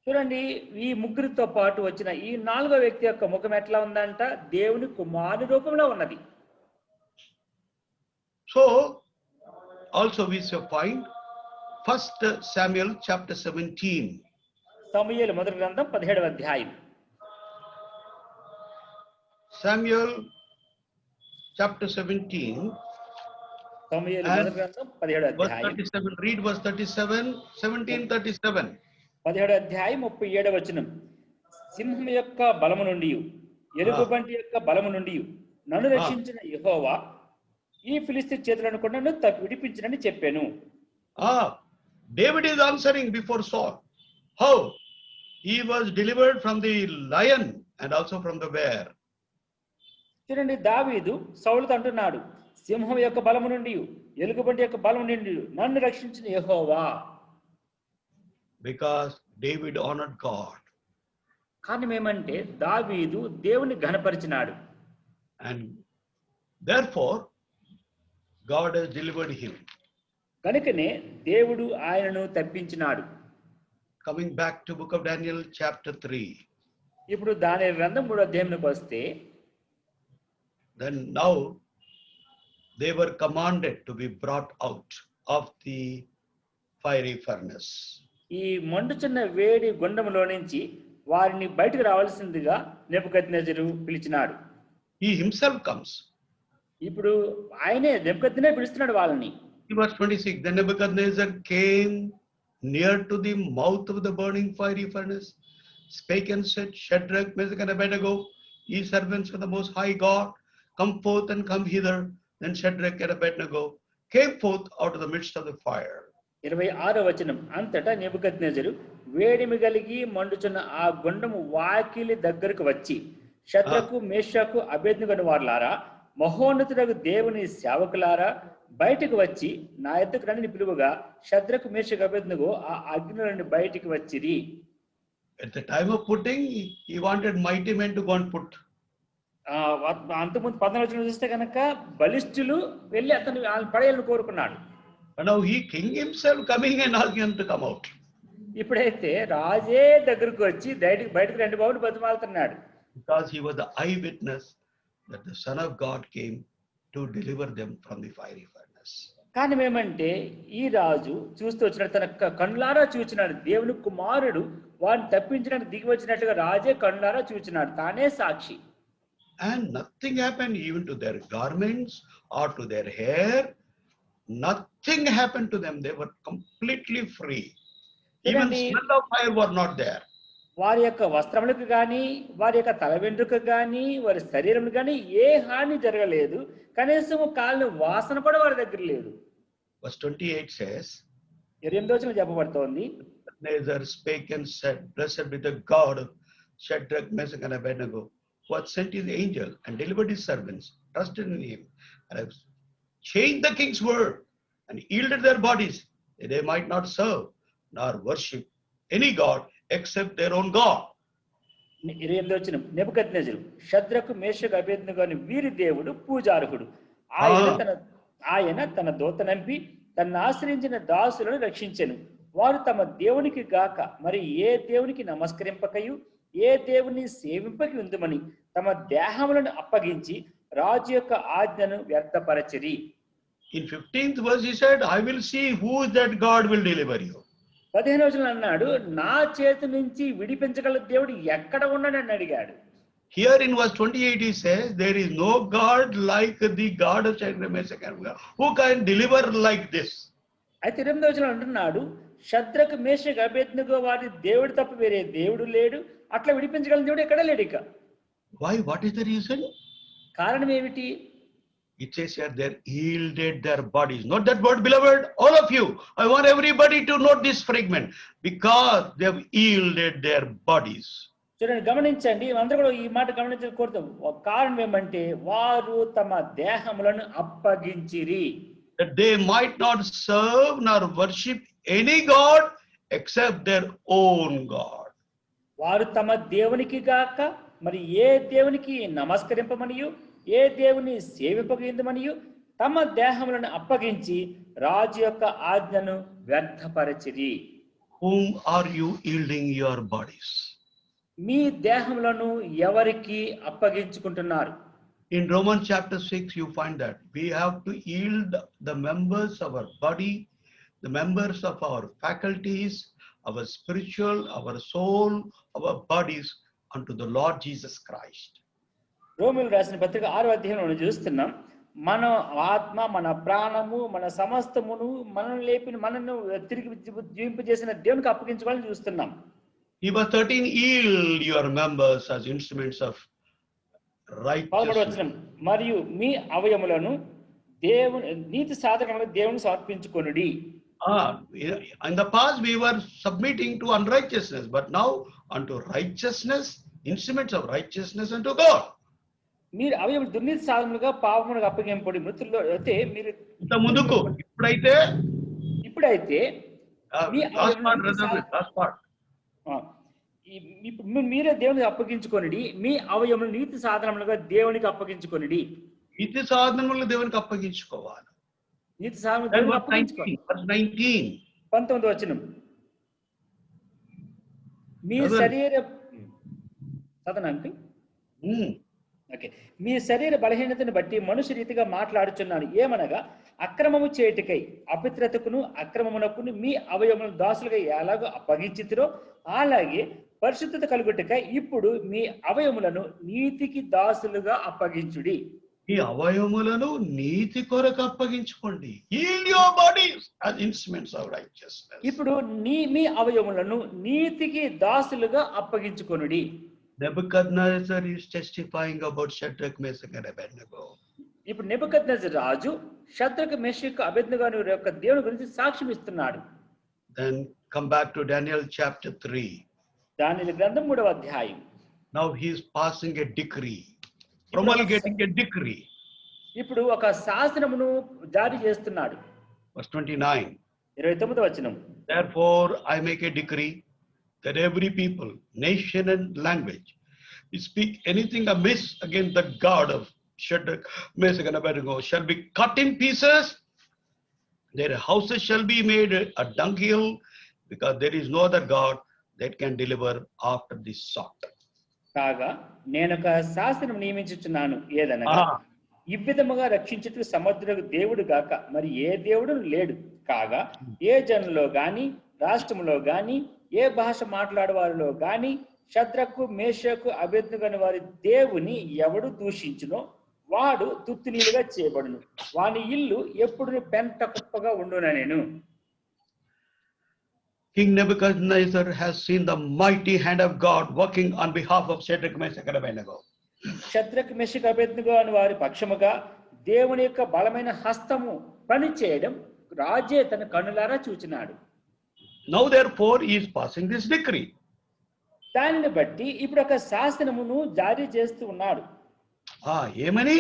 చూడండి, ఈ ముగ్గురితో పాటు వచ్చిన ఈ నాలుగో వ్యక్తి యొక్క ముఖం ఎట్లా ఉందంట? దేవుని కుమారుని రూపంలో ఉన్నది. So also we shall find 1 Samuel chapter 17. సమూయేలు మొదటి గ్రంథం 17వ అధ్యాయం. Samuel chapter 17. సమూయేలు మొదటి గ్రంథం 17వ Verse అధ్యాయం. 37, read verse 37, 17:37. 17వ అధ్యాయం 37వ వచనం. సింహం యొక్క బలము నుండి, ఎలుగుబంటి యొక్క బలము నుండి నన్ను రక్షించిన యెహోవా ఈ ఫిలిష్తీ చేతులను కూడా నన్ను విడిపించినని చెప్పాను. David is answering before Saul. How he was delivered from the lion and also from the bear. చూడండి, దావీదు సౌలుతో అంటున్నాడు, సింహం యొక్క బలము నుండి, ఎలుగుబంటి యొక్క బలము నుండి నన్ను రక్షించిన యెహోవా. Because David honored God. కారణం ఏమంటే దావీదు దేవుని ఘనపరిచినాడు. And therefore God has delivered him. కనుకనే దేవుడు ఆయనను తప్పించినాడు. Coming back to book of Daniel chapter 3. ఇప్పుడు దానియేలు గ్రంథం 3వ అధ్యాయంలోకి వస్తే, Then now they were commanded to be brought out of the fiery furnace. ఈ మండుచున్న వేడి గుండములో నుంచి వారిని బయటకు రావాల్సిందిగా నెబుకద్నెజరు పిలిచినాడు. He himself comes. ఇప్పుడు ఆయనే నెబుకద్నెజరు పిలుస్తున్నాడు వాళ్ళని. Verse 26, then Nebuchadnezzar came near to the mouth of the burning fiery furnace, spake and said, Shadrach, Meshach and Abednego, ye servants of the Most High God, come forth and come hither. Then Shadrach and Abednego came forth out of the midst of the fire. 26వ వచనం. అంతటా నెబుకద్నెజరు వేడిమి కలిగి మండుచున్న ఆ గుండము వాకిలి దగ్గరకు వచ్చి, షద్రకు, మేషకు, అబేద్నెగోను వారలారా, మహోన్నతుడగు దేవుని సేవకులారా, బయటకు వచ్చి నా యొద్దకు రండి పిలువగా షద్రకు, మేషకు, అబేద్నెగో ఆ అగ్నిలో నుండి బయటికి వచ్చిరి. At the time of putting, he wanted mighty men to go and put. అంతకుముందు 14వ వచనం చూస్తే కనుక బలిష్ఠులు వెళ్ళి అతను పడేయాలని కోరుకున్నాడు. And now he, king himself, coming and asking him to come out. ఇప్పుడైతే రాజే దగ్గరకు వచ్చి బయటకు రెండు బాబుని బతిమాలుతున్నాడు. Because he was the eyewitness that the Son of God came to deliver them from the fiery furnace. కానీ ఏమంటే ఈ రాజు చూస్తూ వచ్చినాడు, తన కన్నులారా చూచినాడు, దేవుని కుమారుడు వారిని తప్పించడానికి దిగి వచ్చినట్టుగా రాజే కన్నులారా చూచినాడు, తానే సాక్షి. And nothing happened even to their garments or to their hair. Nothing happened to them. They were completely free. Even smell of fire were not there. వారి యొక్క వస్త్రములకు కానీ, వారి యొక్క తల వెంట్రుక కానీ, వారి శరీరం కానీ ఏ హాని జరగలేదు. కనీసం కాలిన వాసన కూడా వారి దగ్గర లేదు. Verse 28 says, 28వ వచనం చెప్పబడుతోంది. Nebuchadnezzar spake and said, Blessed be the God of Shadrach, Meshach and Abednego, who hath sent his angel and delivered his servants, trusted in him, and have changed the king's word, and yielded their bodies, that they might not serve nor worship any god except their own God. 28వ వచనం. నెబుకద్నెజరు షద్రకు, మేషకు, అబేద్నెగో అని వీరి దేవుడు పూజార్హుడు. ఆయన తన దూతనంపి తనను ఆశ్రయించిన దాసులను రక్షించెను. వారు తమ దేవునికి గాక మరి ఏ దేవునికి నమస్కరింపకయు ఏ దేవుని సేవింపకి ఉందమని తమ దేహములను అప్పగించి రాజు యొక్క ఆజ్ఞను వ్యర్థపరచిరి. In 15th verse he said, I will see who is that God will deliver you. 15వ వచనం అన్నాడు, నా చేతి నుంచి విడిపించగల దేవుడు ఎక్కడ ఉన్నాడని అడిగాడు. Here in verse 28 he says, there is no God like the God of Shadrach, Meshach and Abednego, who can deliver like this. అయితే 28వ వచనం అంటున్నాడు, షద్రకు, మేషకు, అబేద్నెగో వారి దేవుడు తప్ప వేరే దేవుడు లేడు, అట్లా విడిపించగల దేవుడు ఎక్కడ లేడు. ఇక Why? What is the reason? కారణం ఏమిటి? It says here they yielded their bodies. Note that word, beloved, all of you. I want everybody to note this fragment. Because they have yielded their bodies. చూడండి, గమనించండి, అందరూ కూడా ఈ మాట గమనించడం కోరుతాం. ఒక కారణం ఏమంటే వారు తమ దేహములను అప్పగించిరి. That they might not serve nor worship any god except their own God. వారు తమ దేవునికి గాక మరి ఏ దేవునికి నమస్కరింపమనియు ఏ దేవుని సేవింపగిందమనియు తమ దేహములను అప్పగించి రాజు యొక్క ఆజ్ఞను వ్యర్థపరచిరి. Whom are you yielding your bodies? మీ దేహములను ఎవరికి అప్పగించుకుంటున్నారు? In Romans chapter 6, you find that we have to yield the members of our body, the members of our faculties, our spiritual, our soul, our bodies unto the Lord Jesus Christ. రోమీయులకు రాసిన పత్రిక 6వ అధ్యాయంలో మనం చూస్తున్నాం, మన ఆత్మ, మన ప్రాణము, మన సమస్తమును మనల్ని లేపిన మనను తిరిగి జీవింపజేసిన దేవునికి అప్పగించుకోవాలని చూస్తున్నాం. Hebrews 13, yield your members as instruments of righteousness. మరియు మీ అవయములను దేవుని నీతి సాధనములకు దేవుని సమర్పించుకొనుడి. In the past we were submitting to unrighteousness, but now unto righteousness, instruments of righteousness unto God. మీరు అవయములు దుర్నీతి సాధనలుగా పాపములకు అప్పగింపబడి మృతుల్లో అయితే మీరు ఇంత ముందుకు ఇప్పుడైతే మీరే దేవునికి అప్పగించుకొనిడి, మీ అవయములు నీతి సాధనములుగా దేవునికి అప్పగించుకొనిడి. నీతి సాధనములు దేవునికి అప్పగించుకోవాలి. నీతి సాధనములు దేవునికి అప్పగించుకోవాలి. 19వ వచనం, మీ శరీర సాధనానికి మీ శరీర బలహీనతను బట్టి మనుష్య రీతిగా మాట్లాడుచున్నాను. ఏమనగా అక్రమము చేయుటకై అపవిత్రతకును అక్రమమునకును మీ అవయములను దాసులుగా ఎలాగో అప్పగించితిరో అలాగే పరిశుద్ధత కలుగుటకై ఇప్పుడు మీ అవయములను నీతికి దాసులుగా అప్పగించుడి. ఈ అవయములను నీతి కొరకు అప్పగించుకోండి. Yield your bodies as instruments of righteousness. ఇప్పుడు మీ అవయములను నీతికి దాసులుగా అప్పగించుకొనుడి. Nebuchadnezzar is testifying about Shadrach, Meshach and Abednego. ఇప్పుడు నెబుకద్నెజర్ రాజు షద్రకు, మెషకు, అబేద్నెగో యొక్క దేవుని గురించి సాక్ష్యం ఇస్తున్నాడు. Then come back to Daniel chapter 3. దానియేలు గ్రంథం 3వ అధ్యాయం. Now he is passing a decree, promulgating a decree. ఇప్పుడు ఒక శాసనమును జారీ చేస్తున్నాడు. Verse 29. 29వ వచనం, Therefore I make a decree that every people, nation and language, who speak anything amiss against the God of Shadrach, Meshach and Abednego shall be cut in pieces. Their houses shall be made a dunghill, because there is no other God that can deliver after this sort. కాగా నేనొక శాసనం నియమించుచున్నాను, ఏదనగా ఇవ్విధముగా రక్షించుటకు సముద్రకు దేవుడు గాక మరి ఏ దేవుడు లేడు. కాగా ఏ జనులో గాని రాష్ట్రములో గాని ఏ భాష మాట్లాడేవారిలో గాని షద్రకు, మేషకు, అబేద్నెగో వారి దేవుని ఎవడు దూషించునో వాడు తుత్తునీలుగా చేయబడును, వాని ఇల్లు ఎప్పుడు పెంట కుప్పగా ఉండుననేను. King Nebuchadnezzar has seen the mighty hand of God working on behalf of Shadrach, Meshach and Abednego. షద్రకు, మెషకు, అబేద్నెగో అని వారి పక్షముగా దేవుని యొక్క బలమైన హస్తము పని చేయడం రాజే తన కన్నులారా చూచినాడు. Now therefore he is passing this decree. దానిని బట్టి ఇప్పుడు ఒక శాసనమును జారీ చేస్తూ ఉన్నాడు. ఏమని?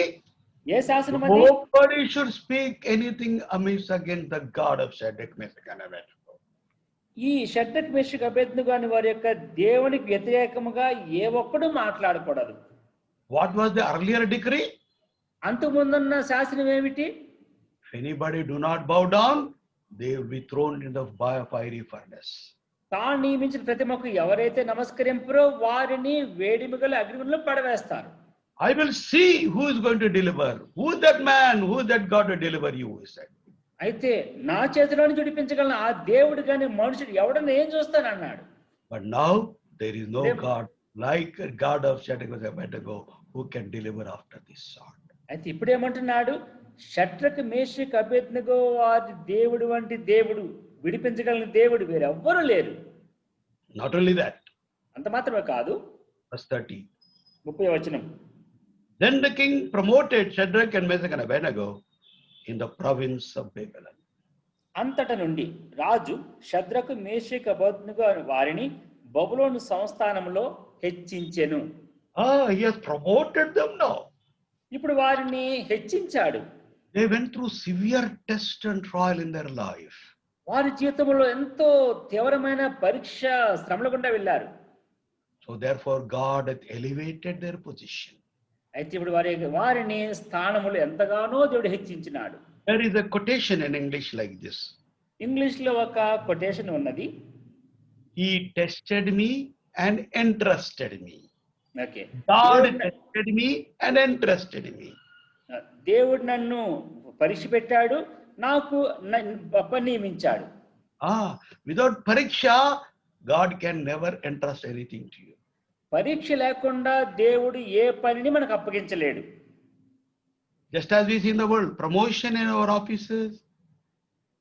ఏ శాసనం అది? Nobody should speak anything amiss against the God of Shadrach, Meshach and Abednego. ఈ షద్రకు, మెషకు, అబేద్నెగో అని వారి యొక్క దేవునికి వ్యతిరేకముగా ఏ ఒక్కడు మాట్లాడకూడదు. What was the earlier decree? అంతకుముందున్న శాసనం ఏమిటి? If anybody do not bow down, they will be thrown in the fiery furnace. తాను నియమించిన ప్రతి మొక్క ఎవరైతే నమస్కరింపరో వారిని వేడిమిగల అగ్నిలో పడవేస్తారు. I will see who is going to deliver. Who is that man? Who is that God to deliver you? He said. అయితే నా చేతిలోని జుడిపించగలను ఆ దేవుడు కానీ మనుషుడు ఎవడన్నా ఏం చూస్తానన్నాడు. But now there is no God like a God of Shadrach, Meshach and Abednego who can deliver after this sort. అయితే ఇప్పుడు ఏమంటున్నాడు? షద్రకు, మేషకు, అబేద్నెగో వారి దేవుడు వంటి దేవుడు, విడిపించగలిగిన దేవుడు వేరెవ్వరూ లేరు. Not only that. అంత మాత్రమే కాదు. Verse 30. 30వ వచనం, Then the king promoted Shadrach and Meshach and Abednego in the province of Babylon. అంతట నుండి రాజు షద్రకు, మేషకు, అబేద్నెగో వారిని బబులోను సంస్థానంలో హెచ్చించెను. He has promoted them now. ఇప్పుడు వారిని హెచ్చించాడు. They went through severe test and trial in their life. వారి జీవితంలో ఎంతో తీవ్రమైన పరీక్ష శ్రమల గుండా వెళ్ళారు. So therefore God hath elevated their position. అయితే ఇప్పుడు వారిని స్థానములు ఎంతగానో దేవుడు హెచ్చించినాడు. There is a quotation in English like this. English లో ఒక కొటేషన్ ఉన్నది. He tested me and entrusted me. Okay. God tested me and entrusted me. దేవుడు నన్ను పరీక్ష పెట్టాడు, నాకు నియమించాడు. Without pariksha, God can never entrust anything to you. పరీక్ష లేకుండా దేవుడు ఏ పనిని మనకు అప్పగించలేడు. Just as we see in the world, promotion in our offices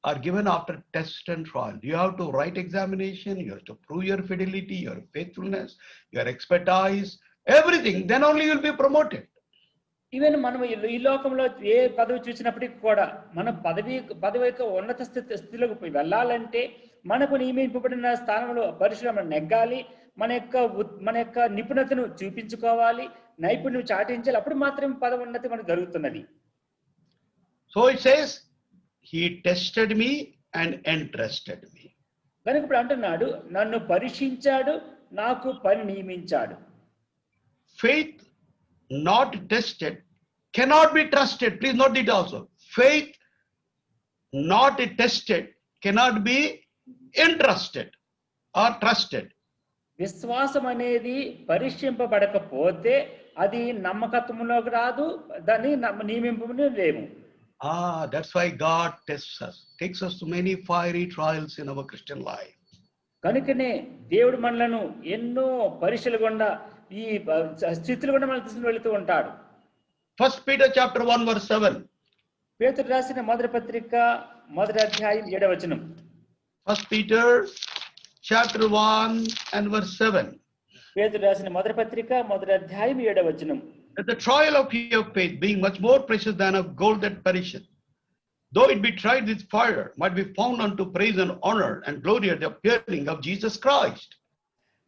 are given after test and trial. You have to write examination, you have to prove your fidelity, your faithfulness, your expertise, everything. Then only you will be promoted. Even మనం ఈ లోకంలో ఏ పదవి చూసినప్పటికీ కూడా మన పదవి యొక్క ఉన్నత స్థితిలోకి వెళ్ళాలంటే మనకు నియమింపబడిన స్థానంలో పరీక్షలో మనం నెగ్గాలి, మన యొక్క నిపుణతను చూపించుకోవాలి, నైపుణ్యం చాటించాలి. అప్పుడు మాత్రమే పదవి ఉన్నతి మనకు జరుగుతున్నది. So it says, He tested me and entrusted me. కనుక ఇప్పుడు అంటున్నాడు, నన్ను పరీక్షించాడు, నాకు పని నియమించాడు. Faith not tested cannot be trusted. Please note it also. Faith not tested cannot be entrusted or trusted. విశ్వాసం అనేది పరీక్షింపబడకపోతే అది నమ్మకత్వంలోకి రాదు, దాన్ని నియమింపని లేము. That's why God tests us, takes us to many fiery trials in our Christian life. కనుకనే దేవుడు మనలను ఎన్నో పరీక్షల గుండా ఈ స్థితులు గుండా మనల్ని తీసుకుని వెళుతూ ఉంటాడు. 1 Peter chapter 1 verse 7. పేతురు రాసిన మొదటి పత్రిక 1వ అధ్యాయం 7వ వచనం. 1 Peter chapter 1 and verse 7. పేతురు రాసిన మొదటి పత్రిక 1వ అధ్యాయం 7వ వచనం. That the trial of your faith, being much more precious than of gold that perisheth, though it be tried with fire, might be found unto praise and honor and glory at the appearing of Jesus Christ.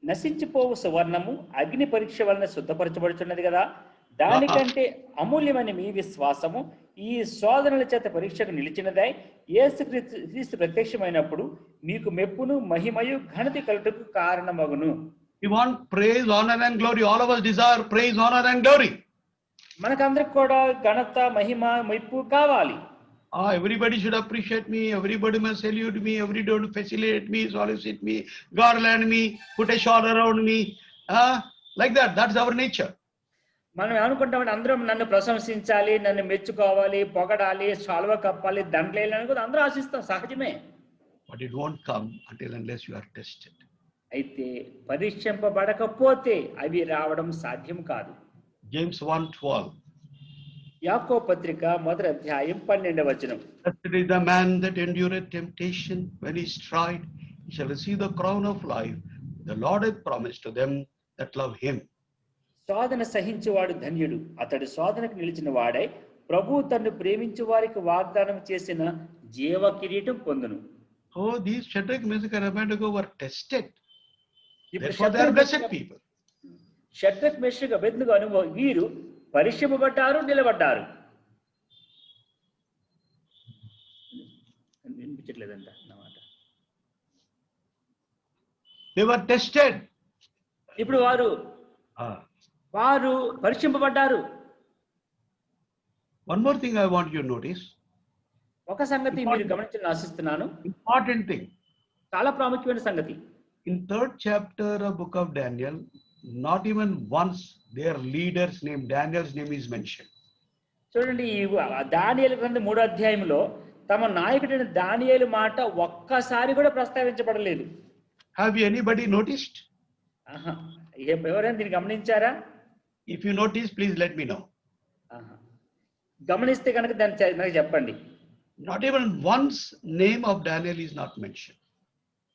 నశించిపోవు సువర్ణము అగ్ని పరీక్ష వలన శుద్ధపరచబడుచున్నది కదా, దానికంటే అమూల్యమైన మీ విశ్వాసము ఈ శోధనల చేత పరీక్షకు నిలిచినదై యేసుక్రీస్తు ప్రత్యక్షమైనప్పుడు మీకు మెప్పును మహిమయు ఘనత కలుగుటకు కారణమగును. We want praise, honor and glory. All of us desire praise, honor and glory. మనకందరికి కూడా ఘనత, మహిమ, మెప్పు కావాలి. Everybody should appreciate me. Everybody must salute me. Everybody should facilitate me, solicit me, garland me, put a shawl around me. Like that. That's our nature. మనం ఏమనుకుంటామంటే అందరం నన్ను ప్రశంసించాలి, నన్ను మెచ్చుకోవాలి, పొగడాలి, శాలువ కప్పాలి, దండలేయాలని కూడా అందరూ ఆశిస్తాం, సహజమే. But it won't come until unless you are tested. అయితే పరీక్షింపబడకపోతే అవి రావడం సాధ్యం కాదు. James 1:12. యాకోబు పత్రిక 1వ అధ్యాయం 12వ వచనం. Blessed is the man that endureth temptation. When he is tried, he shall receive the crown of life. The Lord hath promised to them that love him. శోధన సహించువాడు ధన్యుడు, అతడు శోధనకు నిలిచిన వాడై ప్రభువు తన్ను ప్రేమించు వారికి వాగ్దానం చేసిన జీవ కిరీటం పొందును. Oh, these Shadrach, Meshach and Abednego were tested. Therefore they are blessed people. Shadrach, Meshach, Abednego వీరు పరీక్షింపబడ్డారు, నిలబడ్డారు. వినిపించట్లేదంట అన్నమాట. They were tested. ఇప్పుడు వారు పరీక్షింపబడ్డారు. One more thing I want you to notice. ఒక సంగతి మీరు గమనించాలని ఆశిస్తున్నాను. Important thing. చాలా ప్రాముఖ్యమైన సంగతి. In 3rd chapter of book of Daniel, not even once their leader's name, Daniel's name is mentioned. చూడండి, దానియేలు గ్రంథం 3వ అధ్యాయంలో తమ నాయకుడైన దానియేలు మాట ఒక్కసారి కూడా ప్రస్తావించబడలేదు. Have you anybody noticed? ఎవరైనా దీన్ని గమనించారా? If you notice, please let me know. గమనిస్తే కనుక దాన్ని నాకు చెప్పండి. Not even once name of Daniel is not mentioned.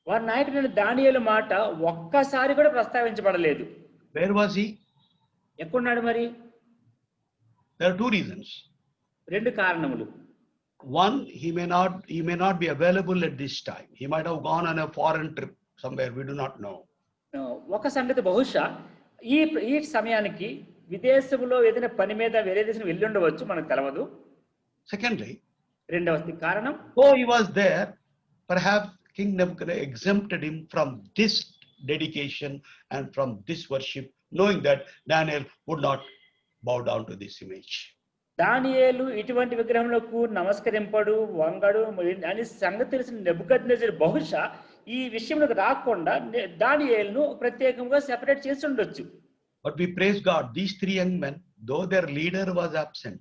వారి నాయకుడైన దానియేలు మాట ఒక్కసారి కూడా ప్రస్తావించబడలేదు. Where was he? ఎక్కడున్నాడు మరి? There are two reasons. రెండు కారణములు. One, he may not be available at this time. He might have gone on a foreign trip somewhere, we do not know. ఒక సంగతి, బహుశా ఈ ఈ సమయానికి విదేశంలో ఏదైనా పని మీద వేరే దేశం వెళ్ళి ఉండవచ్చు, మనకు తెలవదు. Secondly, రెండవది కారణం, though he was there, perhaps King Nebuchadnezzar exempted him from this dedication and from this worship, knowing that Daniel would not bow down to this image. దానియేలు ఇటువంటి విగ్రహములకు నమస్కరింపడు, వంగడు అని సంగతి తెలిసిన నెబుకద్నెజరు బహుశా ఈ విషయంలోకి రాకుండా దానియేలును ప్రత్యేకంగా సెపరేట్ చేసి ఉండొచ్చు. But we praise God, these three young men, though their leader was absent,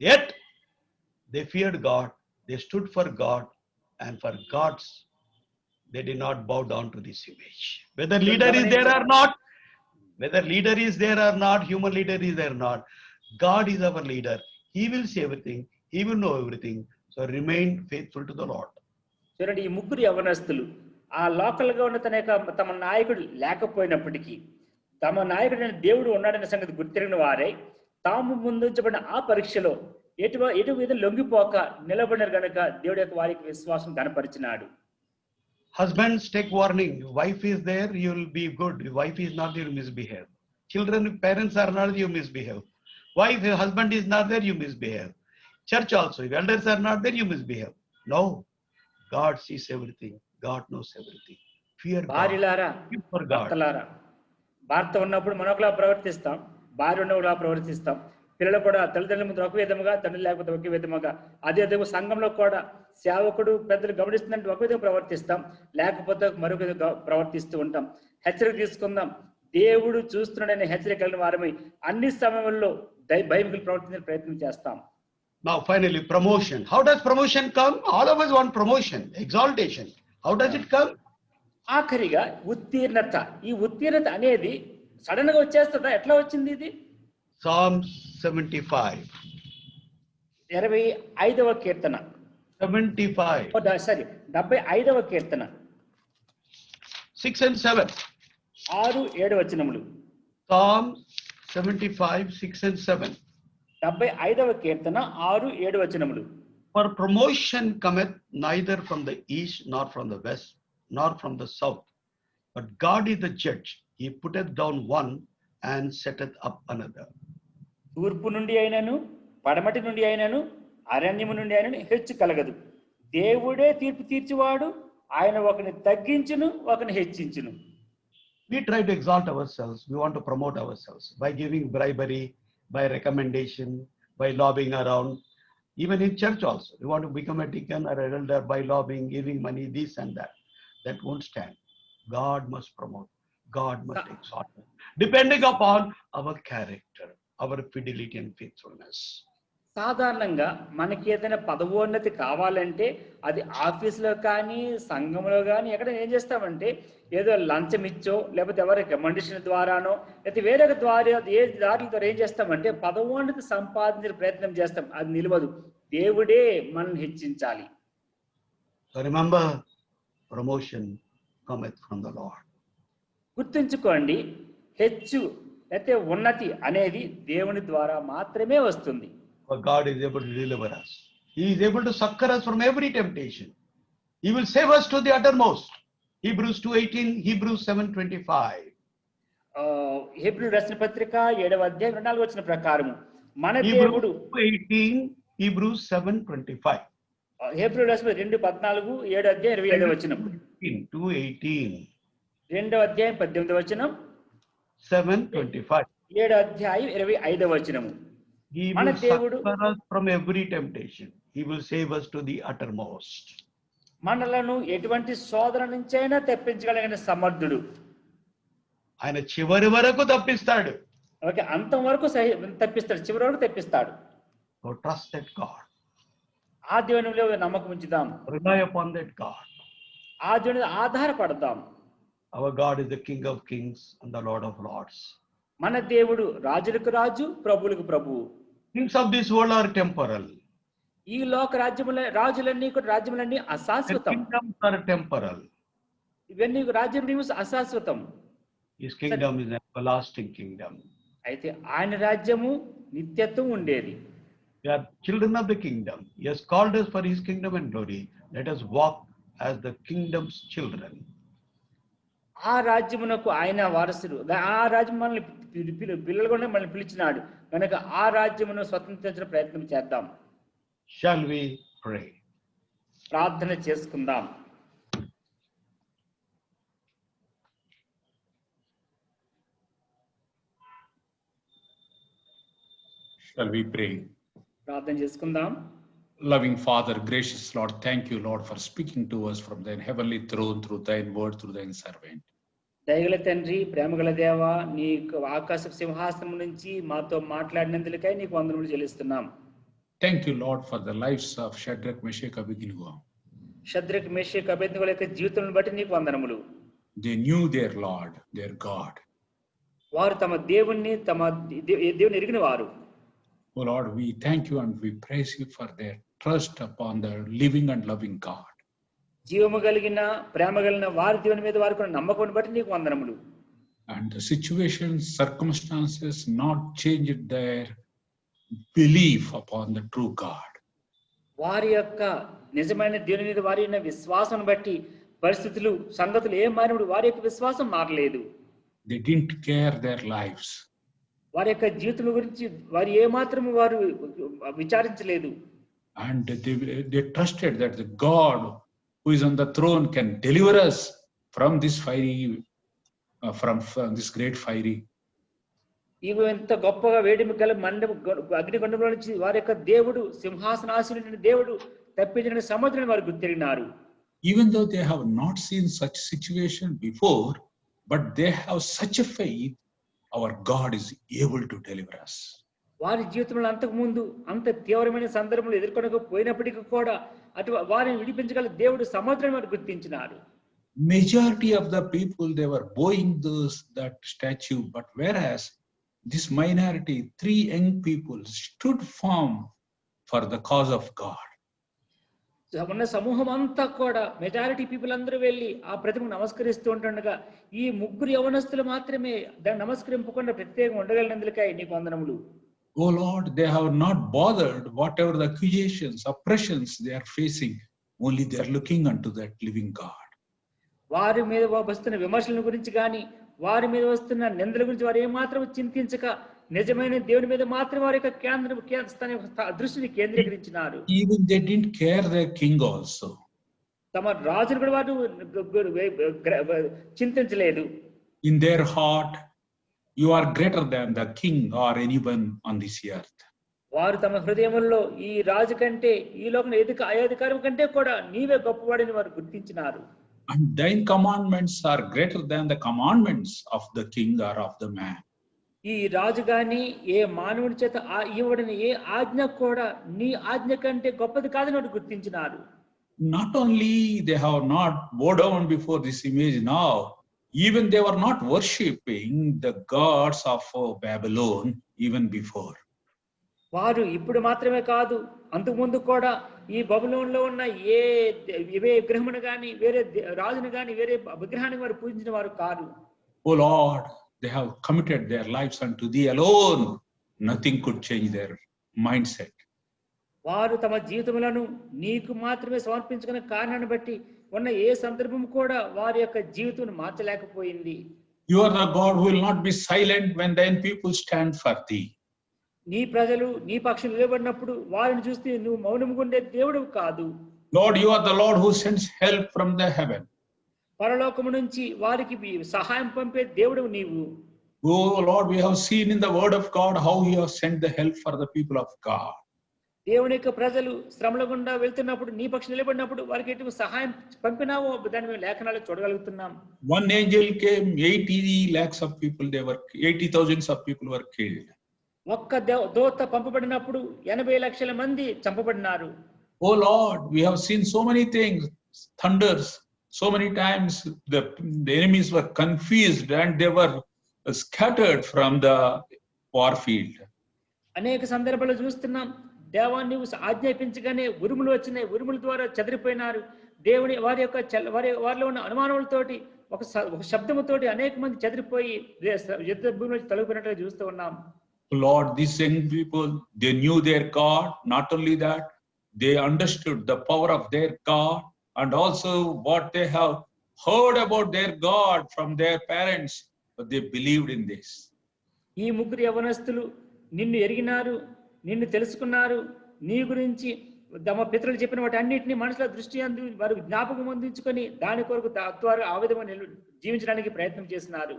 yet they feared God, they stood for God, and for God's, they did not bow down to this image. Whether leader is there or not, whether leader is there or not, human leader is there or not, God is our leader. He will see everything, He will know everything. So remain faithful to the Lord. చూడండి, ఈ ముగ్గురు యవనస్తులు ఆ local గా ఉన్న తమ నాయకుడు లేకపోయినప్పటికీ తమ నాయకుడు దేవుడు ఉన్నాడనే సంగతి గుర్తిరిగిన వారే తాము ముందుంచబడిన ఆ పరీక్షలో ఎటు మీద లొంగిపోక నిలబడినారు గనుక దేవుడు యొక్క వారికి విశ్వాసం కనపరిచినాడు. Husbands, take warning. Wife is there, you will be good. Wife is not there, you misbehave. Children, parents are not there, you misbehave. Wife, husband is not there, you misbehave. Church also, if elders are not there, you misbehave. No. God sees everything. God knows everything. Fear God. భార్యలారా, భర్తలారా, భర్త ఉన్నప్పుడు మనం ఒకలా ప్రవర్తిస్తాం, భార్య ఉన్నప్పుడు ఒకలా ప్రవర్తిస్తాం. పిల్లలు కూడా తల్లిదండ్రుల ముందు ఒక విధముగా, తండ్రి లేకపోతే ఒక విధముగా, అదే విధంగా సంఘంలో కూడా సేవకుడు పెద్దలు గమనిస్తుందంటే ఒక విధంగా ప్రవర్తిస్తాం, లేకపోతే మరొక విధంగా ప్రవర్తిస్తూ ఉంటాం. హెచ్చరిక తీసుకుందాం. దేవుడు చూస్తున్నాడనే హెచ్చరిక కలిగిన వారమై అన్ని సమయంలో భయములు ప్రవర్తించే ప్రయత్నం చేస్తాం. Now finally, promotion. How does promotion come? All of us want promotion, exaltation. How does it come? ఆఖరిగా ఉత్తీర్ణత. ఈ ఉత్తీర్ణత అనేది సడన్ గా వచ్చేస్తుందా? ఎట్లా వచ్చింది ఇది? Psalm 75. 75వ కీర్తన. 75. 75వ Keerthana 6 and 7. 6, 7 వచనములు. Psalm 75, 6 and 7. 75వ కీర్తన 6, 7 వచనములు. For promotion cometh neither from the east nor from the west nor from the south, but God is the judge. He putteth down one and setteth up another. తూర్పు నుండి అయినను పడమటి నుండి అయినను అరణ్యము నుండి అయినను హెచ్చు కలగదు. దేవుడే తీర్పు తీర్చువాడు. ఆయన ఒకని తగ్గించును, ఒకని హెచ్చించును. We try to exalt ourselves. We want to promote ourselves by giving bribery, by recommendation, by lobbying around. Even in church also, we want to become a deacon or an elder by lobbying, giving money, this and that. That won't stand. God must promote. God must exalt us, depending upon our character, our fidelity and faithfulness. సాధారణంగా మనకి ఏదైనా పదవోన్నతి కావాలంటే అది ఆఫీసులో కానీ సంఘంలో కానీ ఎక్కడ ఏం చేస్తామంటే ఏదో లంచం ఇచ్చో లేకపోతే ఎవరి రికమెండేషన్ ద్వారానో లేకపోతే వేరే దారుల ద్వారా ఏం చేస్తామంటే పదవోన్నతి సంపాదించే ప్రయత్నం చేస్తాం. అది నిలవదు. దేవుడే మనల్ని హెచ్చించాలి. So remember, promotion cometh from the Lord. గుర్తుంచుకోండి, హెచ్చు లేకపోతే ఉన్నతి అనేది దేవుని ద్వారా మాత్రమే వస్తుంది. For God is able to deliver us. He is able to succor us from every temptation. He will save us to the uttermost. Hebrews 2:18, Hebrews 7:25. Hebrew రాసిన పత్రిక 7వ అధ్యాయం 4వ వచనం ప్రకారము మన దేవుడు 2:18, Hebrews 7:25. హెబ్రీ రాసిన 2:14, 7వ అధ్యాయం 27వ వచనం. 2:18. 2వ అధ్యాయం 18వ వచనం. 7:25. 7వ అధ్యాయం 25వ వచనము. He will succor us from every temptation. He will save us to the uttermost. మనలను ఎటువంటి శోధన నుంచైనా తప్పించగలిగిన సమర్థుడు. ఆయన చివరి వరకు తప్పిస్తాడు. ఓకే, అంతం వరకు తప్పిస్తాడు, చివరి వరకు తప్పిస్తాడు. So trust that God. ఆ దేవునిలో నమ్మకం ఉంచుదాం. Rely upon that God. ఆ దేవుని ఆధారపడదాం. Our God is the King of kings and the Lord of lords. మన దేవుడు రాజులకు రాజు, ప్రభువులకు ప్రభువు. Kings of this world are temporal. ఈ లోక రాజ్యములన్నీ అశాశ్వతం. Kingdoms are temporal. ఇవన్నీ రాజ్యం అశాశ్వతం. His kingdom is an everlasting kingdom. అయితే ఆయన రాజ్యము నిత్యత్వం ఉండేది. We are children of the kingdom. He has called us for his kingdom and glory. Let us walk as the kingdom's children. ఆ రాజ్యమునకు ఆయన వారసుడు. ఆ రాజ్యం మనల్ని పిల్లలు కూడా మనల్ని పిలిచినాడు కనుక ఆ రాజ్యమును స్వతంత్రించిన ప్రయత్నం చేద్దాం. Shall we pray? ప్రార్థన చేసుకుందాం. Shall we pray? ప్రార్థన చేసుకుందాం. Loving Father, gracious Lord, thank you, Lord, for speaking to us from thine heavenly throne through thine word, through thine servant. దయగల తండ్రి, ప్రేమగల దేవ, నీకు ఆకాశ సింహాసనం నుంచి మాతో మాట్లాడినందుకై నీకు వందనములు చెల్లిస్తున్నాం. Thank you, Lord, for the lives of Shadrach, Meshach, Abednego. Shadrach, Meshach, అబేద్నెగోల యొక్క జీవితాలను బట్టి నీకు వందనములు. They knew their Lord, their God. వారు తమ దేవుణ్ణి దేవుని ఎరిగిన వారు. Oh Lord, we thank you and we praise you for their trust upon the living and loving God. జీవము కలిగిన ప్రేమ కలిగిన వారి దేవుని మీద వారికి ఉన్న నమ్మకం బట్టి నీకు వందనములు. And the situations, circumstances not changed their belief upon the true God. వారి యొక్క నిజమైన దేవుని మీద వారి ఉన్న విశ్వాసం బట్టి పరిస్థితులు, సంగతులు ఏం మారినప్పుడు వారి యొక్క విశ్వాసం మారలేదు. They didn't care their lives. వారి యొక్క జీవితం గురించి వారు ఏమాత్రము వారు విచారించలేదు. And they trusted that the God who is on the throne can deliver us from this fiery, from this great fiery. ఇవి ఎంత గొప్పగా వేడిమి గల అగ్నిగుండంలో నుంచి వారి యొక్క దేవుడు, సింహాసనాసీనుడైన దేవుడు తప్పించిన సముద్రాన్ని వారు గుర్తిరిగినారు. Even though they have not seen such situation before, but they have such a faith, our God is able to deliver us. వారి జీవితంలో అంతకు ముందు అంత తీవ్రమైన సందర్భంలో ఎదుర్కొనకపోయినప్పటికీ కూడా వారిని విడిపించగల దేవుడు సముద్రాన్ని వారు గుర్తించినారు. Majority of the people, they were bowing that statue, but whereas this minority, 3 young people stood firm for the cause of God. ఉన్న సమూహం అంతా కూడా మెజారిటీ పీపుల్ అందరూ వెళ్ళి ఆ ప్రతిమకు నమస్కరిస్తూ ఉంటుండగా ఈ 3 యవనస్తులు మాత్రమే దాన్ని నమస్కరింపకుండా ప్రత్యేకంగా ఉండగలిగినందుకై నీకు వందనములు. Oh Lord, they have not bothered whatever the accusations, oppressions they are facing. Only they are looking unto that living God. వారి మీద వస్తున్న విమర్శల గురించి కానీ వారి మీద వస్తున్న నిందల గురించి వారు ఏమాత్రం చింతించక నిజమైన దేవుని మీద మాత్రం వారి యొక్క దృష్టిని కేంద్రీకరించినారు. Even they didn't care their king also. తమ రాజును కూడా వారు చింతించలేదు. In their heart, you are greater than the king or anyone on this earth. వారు తమ హృదయముల్లో ఈ రాజు కంటే, ఈ లోకంలో అధికారం కంటే కూడా నీవే గొప్పవాడని వారు గుర్తించినారు. And thine commandments are greater than the commandments of the king or of the man. ఈ రాజు గాని ఏ మానవుడి చేత ఇవ్వబడిన ఏ ఆజ్ఞ కూడా నీ ఆజ్ఞ కంటే గొప్పది కాదని వారు గుర్తించినారు. Not only they have not bowed down before this image now, even they were not worshipping the gods of Babylon even before. వారు ఇప్పుడు మాత్రమే కాదు, అంతకుముందు కూడా ఈ బబులోనులో ఉన్న ఏ విగ్రహమును గాని, వేరే రాజును గాని, వేరే విగ్రహాన్ని వారు పూజించిన వారు కాదు. Oh Lord, they have committed their lives unto thee alone. Nothing could change their mindset. వారు తమ జీవితములను నీకు మాత్రమే సమర్పించుకునే కారణాన్ని బట్టి ఉన్న ఏ సందర్భం కూడా వారి యొక్క జీవితం మార్చలేకపోయింది. You are the God who will not be silent when thine people stand for thee. నీ ప్రజలు నీ పక్షం నిలబడినప్పుడు వారిని చూస్తే నువ్వు మౌనంగా ఉండే దేవుడు కాదు. Lord, you are the Lord who sends help from the heaven. పరలోకము నుంచి వారికి సహాయం పంపే దేవుడు నీవు. Oh Lord, we have seen in the word of God how you have sent the help for the people of God. దేవుని యొక్క ప్రజలు శ్రమల గుండా వెళ్తున్నప్పుడు నీ పక్షం నిలబడినప్పుడు వారికి ఎటువంటి సహాయం పంపినావో దాన్ని మేము లేఖనాలు చూడగలుగుతున్నాం. One angel came, 80 lakhs of people, 80,000 of people were killed. ఒక్క దూత పంపబడినప్పుడు 80 లక్షల మంది చంపబడినారు. Oh Lord, we have seen so many things, thunders, so many times the enemies were confused and they were scattered from the war field. అనేక సందర్భాల్లో చూస్తున్నాం, దేవాన్ని ఆజ్ఞాపించగానే ఉరుములు వచ్చినాయి, ఉరుముల ద్వారా చెదిరిపోయినారు. దేవుని వారిలో ఉన్న అనుమానములతోటి ఒక శబ్దముతోటి అనేక మంది చెదిరిపోయి యుద్ధ భూమి నుంచి తొలగిపోయినట్టుగా చూస్తూ ఉన్నాం. Lord, these young people, they knew their God. Not only that, they understood the power of their God and also what they have, heard about their God from their parents, but they believed in this. ఈ ముగ్గురు యవనస్తులు నిన్ను ఎరిగినారు, నిన్ను తెలుసుకున్నారు, నీ గురించి తమ పితరులు చెప్పిన వాటి అన్నింటినీ మనసులో దృష్టి అందు వారు జ్ఞాపకం అందించుకొని దాని కొరకు తత్వారు ఆ విధంగా జీవించడానికి ప్రయత్నం చేస్తున్నారు.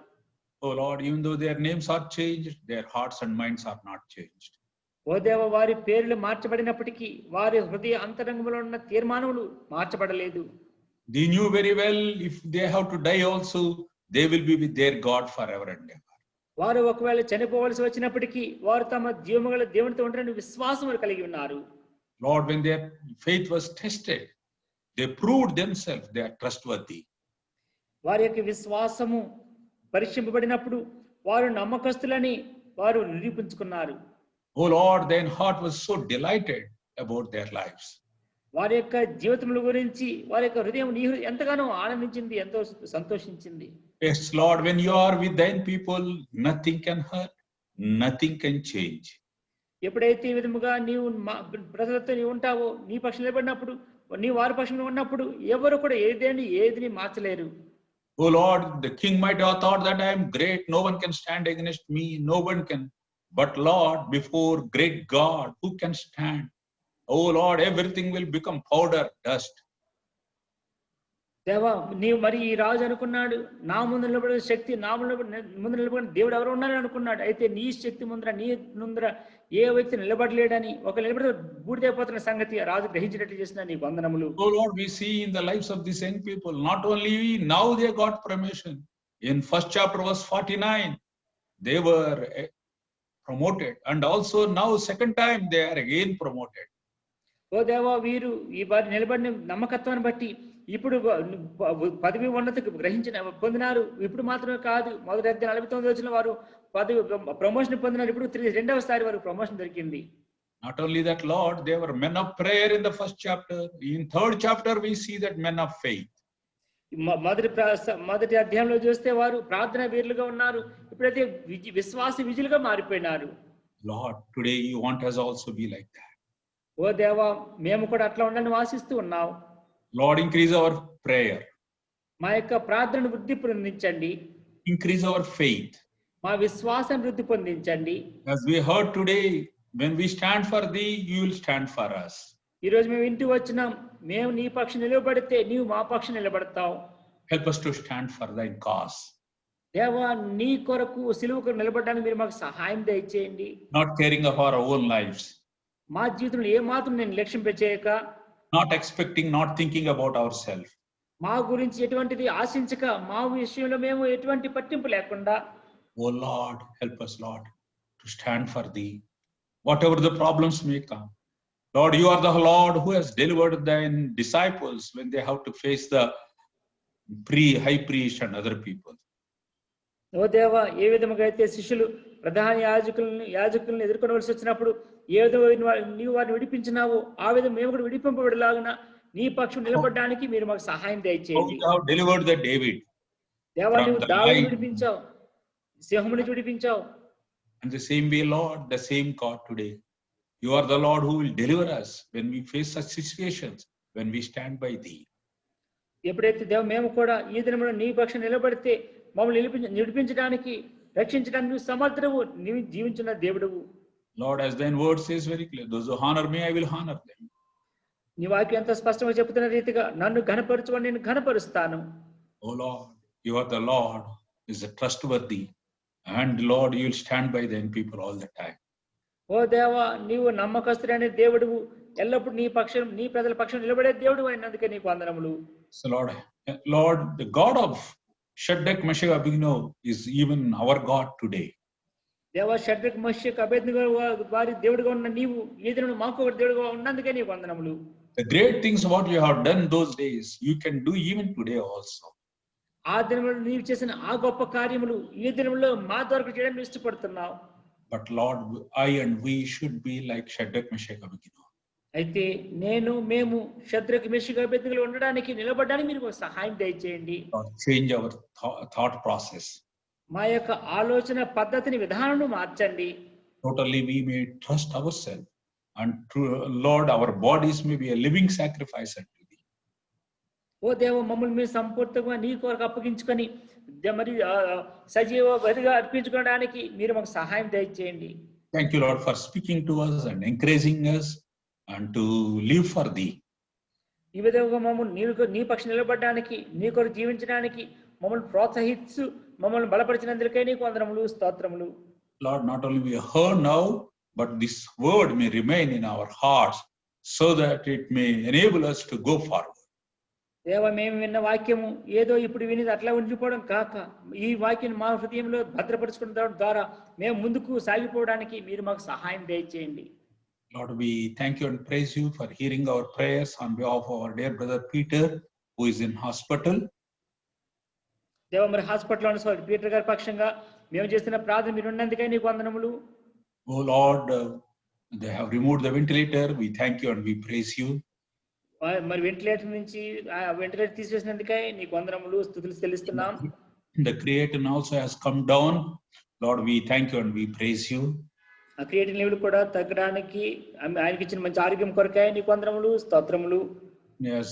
Oh Lord, even though their names are changed, their hearts and minds are not changed. ఓ దేవ, వారి పేర్లు మార్చబడినప్పటికీ వారి హృదయ అంతరంగంలో ఉన్న తీర్మానములు మార్చబడలేదు. They knew very well if they have to die also, they will be with their God forever and ever. వారు ఒకవేళ చనిపోవలసి వచ్చినప్పటికీ వారు తమ జీవముగల దేవునితో ఉంటారని విశ్వాసం కలిగి ఉన్నారు. Lord, when their faith was tested, they proved themselves they are trustworthy. వారి యొక్క విశ్వాసము పరీక్షింపబడినప్పుడు వారు నమ్మకస్తులని వారు నిరూపించుకున్నారు. Oh Lord, their heart was so delighted about their lives. వారి యొక్క జీవితముల గురించి వారి యొక్క హృదయం ఎంతగానో ఆనందించింది, ఎంతో సంతోషించింది. Yes, Lord, when you are with thine people, nothing can hurt, nothing can change. ఎప్పుడైతే ఈ విధముగా నీవు ప్రజలతో నీవు ఉంటావో, నీ పక్షం నిలబడినప్పుడు, నీ వారి పక్షంలో ఉన్నప్పుడు ఎవరు కూడా ఏదిని మార్చలేరు. Oh Lord, the king might have thought that I am great, no one can stand against me, no one can. But Lord, before great God, who can stand? Oh Lord, everything will become powder, dust. దేవా, నీవు మరి ఈ రాజు అనుకున్నాడు, నా ముందు నిలబడే శక్తి, నా ముందు నిలబడిన దేవుడు ఎవరు ఉన్నారని అనుకున్నాడు. అయితే నీ శక్తి ముందర, నీ ముందర ఏ వ్యక్తి నిలబడలేడని, ఒక నిలబడి బూడిదైపోతున్న సంగతి రాజు గ్రహించినట్లు చేసిన నీ వందనములు. Oh Lord, we see in the lives of these young people, not only now they got promotion. In first chapter verse 49, they were promoted, and also now second time they are again promoted. ఓ దేవా, వీరు ఈ వారి నిలబడిన నమ్మకత్వాన్ని బట్టి ఇప్పుడు పదవి ఉన్నత పొందినారు. ఇప్పుడు మాత్రమే కాదు, మొదటి అధ్యాయం 49 వచ్చిన వారు పదవి ప్రమోషన్ పొందినారు. ఇప్పుడు రెండవసారి వారు ప్రమోషన్ దొరికింది. Not only that, Lord, they were men of prayer in the first chapter. In third chapter, we see that men of faith. మొదటి అధ్యాయంలో చూస్తే వారు ప్రార్థన వీరులుగా ఉన్నారు. ఇప్పుడైతే విశ్వాస విజులుగా మారిపోయినారు. Lord, today you want us also be like that. ఓ దేవా, మేము కూడా అట్లా ఉండాలని ఆశిస్తూ ఉన్నావు. Lord, increase our prayer. మా యొక్క ప్రార్థనను వృద్ధి పొందించండి. Increase our faith. మా విశ్వాసం వృద్ధి పొందించండి. As we heard today, when we stand for thee, you will stand for us. ఈ రోజు మేము ఇంటికి వచ్చినాం, మేము నీ పక్షం నిలబడితే నీవు మా పక్షం నిలబడతావు. Help us to stand for thy cause. దేవా, నీ కొరకు సిలువకు నిలబడడానికి మీరు మాకు సహాయం దయచేయండి. Not caring of our own lives. మా జీవితంలో ఏ మాత్రం నేను లక్ష్యం చేయక, Not expecting, not thinking about ourselves. మా గురించి ఎటువంటిది ఆశించక, మా విషయంలో మేము ఎటువంటి పట్టింపు లేకుండా, Oh Lord, help us, Lord, to stand for thee. Whatever the problems may come. Lord, you are the Lord who has delivered thine disciples when they have to face the high priest and other people. ఓ దేవా, ఏ విధముగా అయితే శిష్యులు ప్రధాన యాజకులను ఎదుర్కొనవలసి వచ్చినప్పుడు ఏ విధంగా నీవు వారిని విడిపించినావో, ఆ విధంగా మేము కూడా విడిపింపబడేలాగున నీ పక్షం నిలబడడానికి మీరు మాకు సహాయం దయచేయండి. Delivered the David. దేవా, నీవు దావీదును విడిపించావు, సింహముని విడిపించావు. And the same way, Lord, the same God today. You are the Lord who will deliver us when we face such situations, when we stand by thee. ఎప్పుడైతే దేవ మేము కూడా ఈ దినములో నీ పక్షం నిలబడితే మమ్మల్ని నిడిపించడానికి, రక్షించడానికి నువ్వు సమర్థుడవు, నీవు జీవించిన దేవుడవు. Lord, as thine word says very clear, those who honor me, I will honor them. నీ వాక్యం ఎంత స్పష్టంగా చెబుతున్న రీతిగా నన్ను ఘనపరచుకొని నేను ఘనపరుస్తాను. Oh Lord, you are the Lord who is trustworthy, and Lord, you will stand by thine people all the time. ఓ దేవా, నీవు నమ్మకస్తుడైన దేవుడువు, ఎల్లప్పుడు నీ ప్రజల పక్షం నిలబడే దేవుడు అయినందుకే నీకు వందనములు. So Lord, the God of Shadrach, Meshach, Abednego is even our God today. దేవా, షడ్రక్, మెషక్, అబేద్నెగో వారి దేవుడుగా ఉన్న నీవు ఈ దినమున మాకు ఒక దేవుడుగా ఉన్నందుకే నీకు వందనములు. The great things what you have done those days, you can do even today also. ఆ దినములో నీవు చేసిన ఆ గొప్ప కార్యములు ఈ దినములో మా ద్వారా చేయడానికి ఇష్టపడుతున్నావు. But Lord, I and we should be like Shadrach, Meshach, Abednego. అయితే మేము షద్రక్, మెషక్, అబేద్నెగోలు ఉండడానికి నిలబడడానికి మీరు సహాయం దయచేయండి. Change our thought process. మా యొక్క ఆలోచన పద్ధతిని, విధానాన్ని మార్చండి. Totally we may trust ourselves, and Lord, our bodies may be a living sacrifice unto thee. ఓ దేవ మమ్మల్ని మీరు సంపూర్ణంగా నీ కొరకు అప్పగించుకొని మరి సజీవ బలిగా అర్పించుకోవడానికి మీరు మాకు సహాయం దయచేయండి. Thank you, Lord, for speaking to us and encouraging us and to live for thee. ఈ విధంగా మమ్మల్ని నీ పక్షం నిలబడడానికి నీ కొరకు జీవించడానికి మమ్మల్ని ప్రోత్సహిస్తూ మమ్మల్ని బలపరిచినందుకై నీకు వందనములు స్తోత్రములు. Lord, not only we heard now, but this word may remain in our hearts so that it may enable us to go forward. దేవ మేము విన్న వాక్యము ఏదో ఇప్పుడు వినేది అట్లా ఉండిపోవడం కాక ఈ వాక్యం మా హృదయంలో భద్రపరుచుకున్న ద్వారా మేము ముందుకు సాగిపోవడానికి మీరు మాకు సహాయం దయచేయండి. Lord, we thank you and praise you for hearing our prayers on behalf of our dear brother Peter, who is in hospital. దేవ మరి హాస్పిటల్లో ఉన్న పీటర్ గారి పక్షంగా మేము చేస్తున్న ప్రార్థన మీరు ఉన్నందుకై నీకు వందనములు. Oh Lord, they have removed the ventilator. We thank you and we praise you. మరి వెంటిలేటర్ నుంచి వెంటిలేటర్ తీసేసినందుకై నీకు వందనములు స్తుతులు చెల్లిస్తున్నాం. The creatinine also has come down. Lord, we thank you and we praise you. ఆ క్రియేటిన్ లెవెల్ కూడా తగ్గడానికి ఆయనకి ఇచ్చిన మంచి ఆరోగ్యం కొరకై నీకు వందనములు స్తోత్రములు. Yes,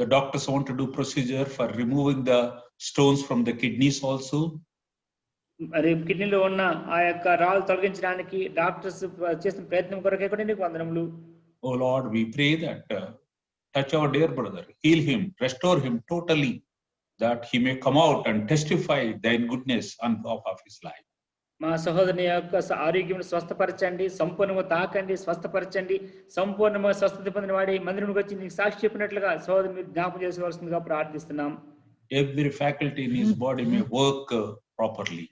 the doctors want to do procedure for removing the stones from the kidneys also. మరి కిడ్నీలో ఉన్న ఆ యొక్క రాళ్ళు తొలగించడానికి డాక్టర్స్ చేసిన ప్రయత్నం కొరకై కూడా నీకు వందనములు. Oh Lord, we pray that touch our dear brother, heal him, restore him totally, that he may come out and testify thine goodness on behalf of his life. మా సహోదరుని యొక్క ఆరోగ్యం స్వస్థపరచండి, సంపూర్ణంగా తాకండి, స్వస్థపరచండి, సంపూర్ణంగా స్వస్థత పొందిన వాడి మందిరానికి వచ్చి నీకు సాక్షి చెప్పినట్లుగా సహోదరు మీరు జ్ఞాపకం చేసుకోవాల్సిందిగా ప్రార్థిస్తున్నాం. Every faculty in his body may work properly.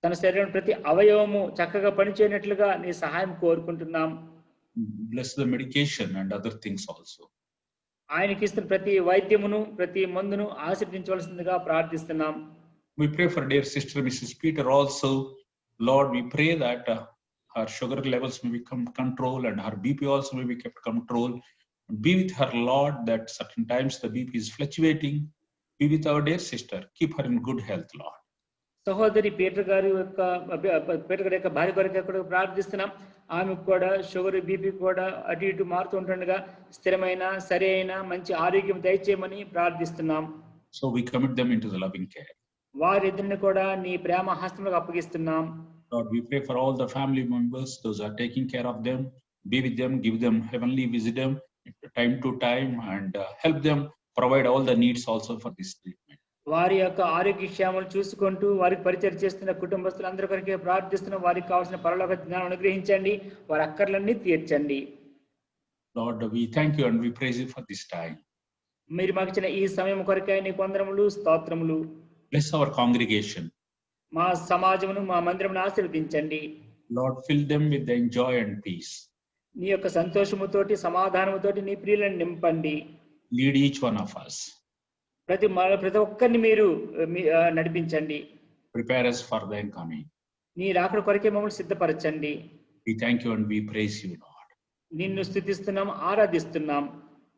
తన శరీరం ప్రతి అవయవము చక్కగా పనిచేయనట్లుగా నీ సహాయం కోరుకుంటున్నాం. Bless the medication and other things also. ఆయనకి ఇస్తున్న ప్రతి వైద్యమును ప్రతి మందును ఆశీర్వదించవలసిందిగా ప్రార్థిస్తున్నాం. We pray for dear sister Mrs. Peter also. Lord, we pray that her sugar levels may become control and her BP also may be kept control. Be with her, Lord, that certain times the BP is fluctuating. Be with our dear sister. Keep her in good health, Lord. సహోదరి Peter గారి యొక్క భార్య కొరకు కూడా ప్రార్థిస్తున్నాం. ఆమెకు కూడా sugar BP కూడా అటు ఇటు మారుతూ ఉంటుండగా స్థిరమైన సరి అయిన మంచి ఆరోగ్యం దయచేయమని ప్రార్థిస్తున్నాం. So we commit them into the loving care. వారిద్దరిని కూడా నీ ప్రేమ హస్తంలోకి అప్పగిస్తున్నాం. Lord, we pray for all the family members, those who are taking care of them. Be with them, give them heavenly wisdom time to time, and help them provide all the needs also for this treatment. వారి యొక్క ఆరోగ్య క్షేమాలు చూసుకుంటూ వారికి పరిచయం చేస్తున్న కుటుంబస్తులందరి కొరకే ప్రార్థిస్తున్న వారికి కావాల్సిన పరలోక జ్ఞానం అనుగ్రహించండి, వారి అక్కర్లన్నీ తీర్చండి. Lord, we thank you and we praise you for this time. మీరు మాకు ఇచ్చిన ఈ సమయం కొరకే నీకు వందనములు స్తోత్రములు. Bless our congregation. మా సమాజమును మా మందిరమును ఆశీర్వదించండి. Lord, fill them with the joy and peace. నీ యొక్క సంతోషముతోటి సమాధానముతోటి నీ ప్రియులను నింపండి. Lead each one of us. ప్రతి ఒక్కరిని మీరు నడిపించండి. Prepare us for thine coming. నీ రాకడ కొరకే మమ్మల్ని సిద్ధపరచండి. We thank you and we praise you, Lord. నిన్ను స్తుతిస్తున్నాం, ఆరాధిస్తున్నాం.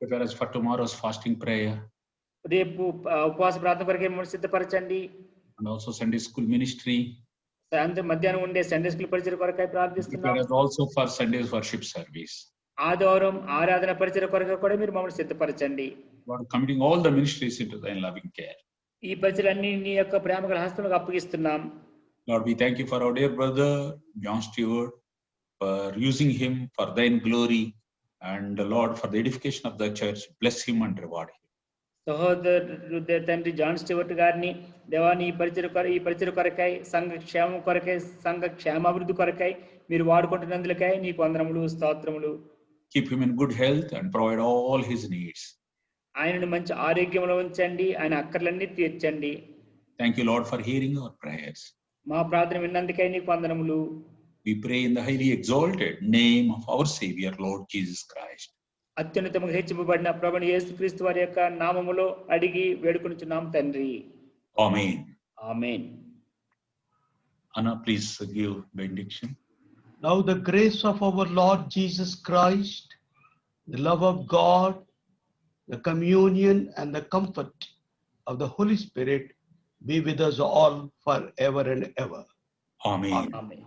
Prepare us for tomorrow's fasting prayer. రేపు ఉపవాస ప్రార్థన కొరకే మమ్మల్ని సిద్ధపరచండి. And also Sunday school ministry. సాయంత్రం మధ్యాహ్నం ఉండే సండే స్కూల్ పరిచయ కొరకై ప్రార్థిస్తున్నాం. Prepare us also for Sunday's worship service. ఆదివారం ఆరాధన పరిచయ కొరకై కూడా మీరు మమ్మల్ని సిద్ధపరచండి. Lord, committing all the ministries into thine loving care. ఈ పరిచయలన్నీ నీ యొక్క ప్రేమగల హస్తంలోకి అప్పగిస్తున్నాం. Lord, we thank you for our dear brother John Stewart, for using him for thine glory, and Lord, for the edification of the church. Bless him and reward him. సహోదరు తండ్రి John Stewart గారిని దేవాని ఈ పరిచయ కొరకై సంఘ క్షేమం కొరకై సంఘ క్షేమాభివృద్ధి కొరకై మీరు వాడుకుంటున్నందులకై నీకు వందనములు స్తోత్రములు. Keep him in good health and provide all his needs. ఆయనను మంచి ఆరోగ్యంలో ఉంచండి, ఆయన అక్కర్లన్నీ తీర్చండి. Thank you, Lord, for hearing our prayers. మా ప్రార్థన విన్నందుకై నీకు వందనములు. We pray in the highly exalted name of our Savior, Lord Jesus Christ. అత్యున్నతముగా హెచ్చింపబడిన ప్రభువైన యేసుక్రీస్తు వారి యొక్క నామములో అడిగి వేడుకొనుచున్నాం తండ్రి. Amen. Amen. Anna, please give benediction. Now the grace of our Lord Jesus Christ, the love of God, the communion and the comfort of the Holy Spirit be with us all forever and ever. Amen. Amen.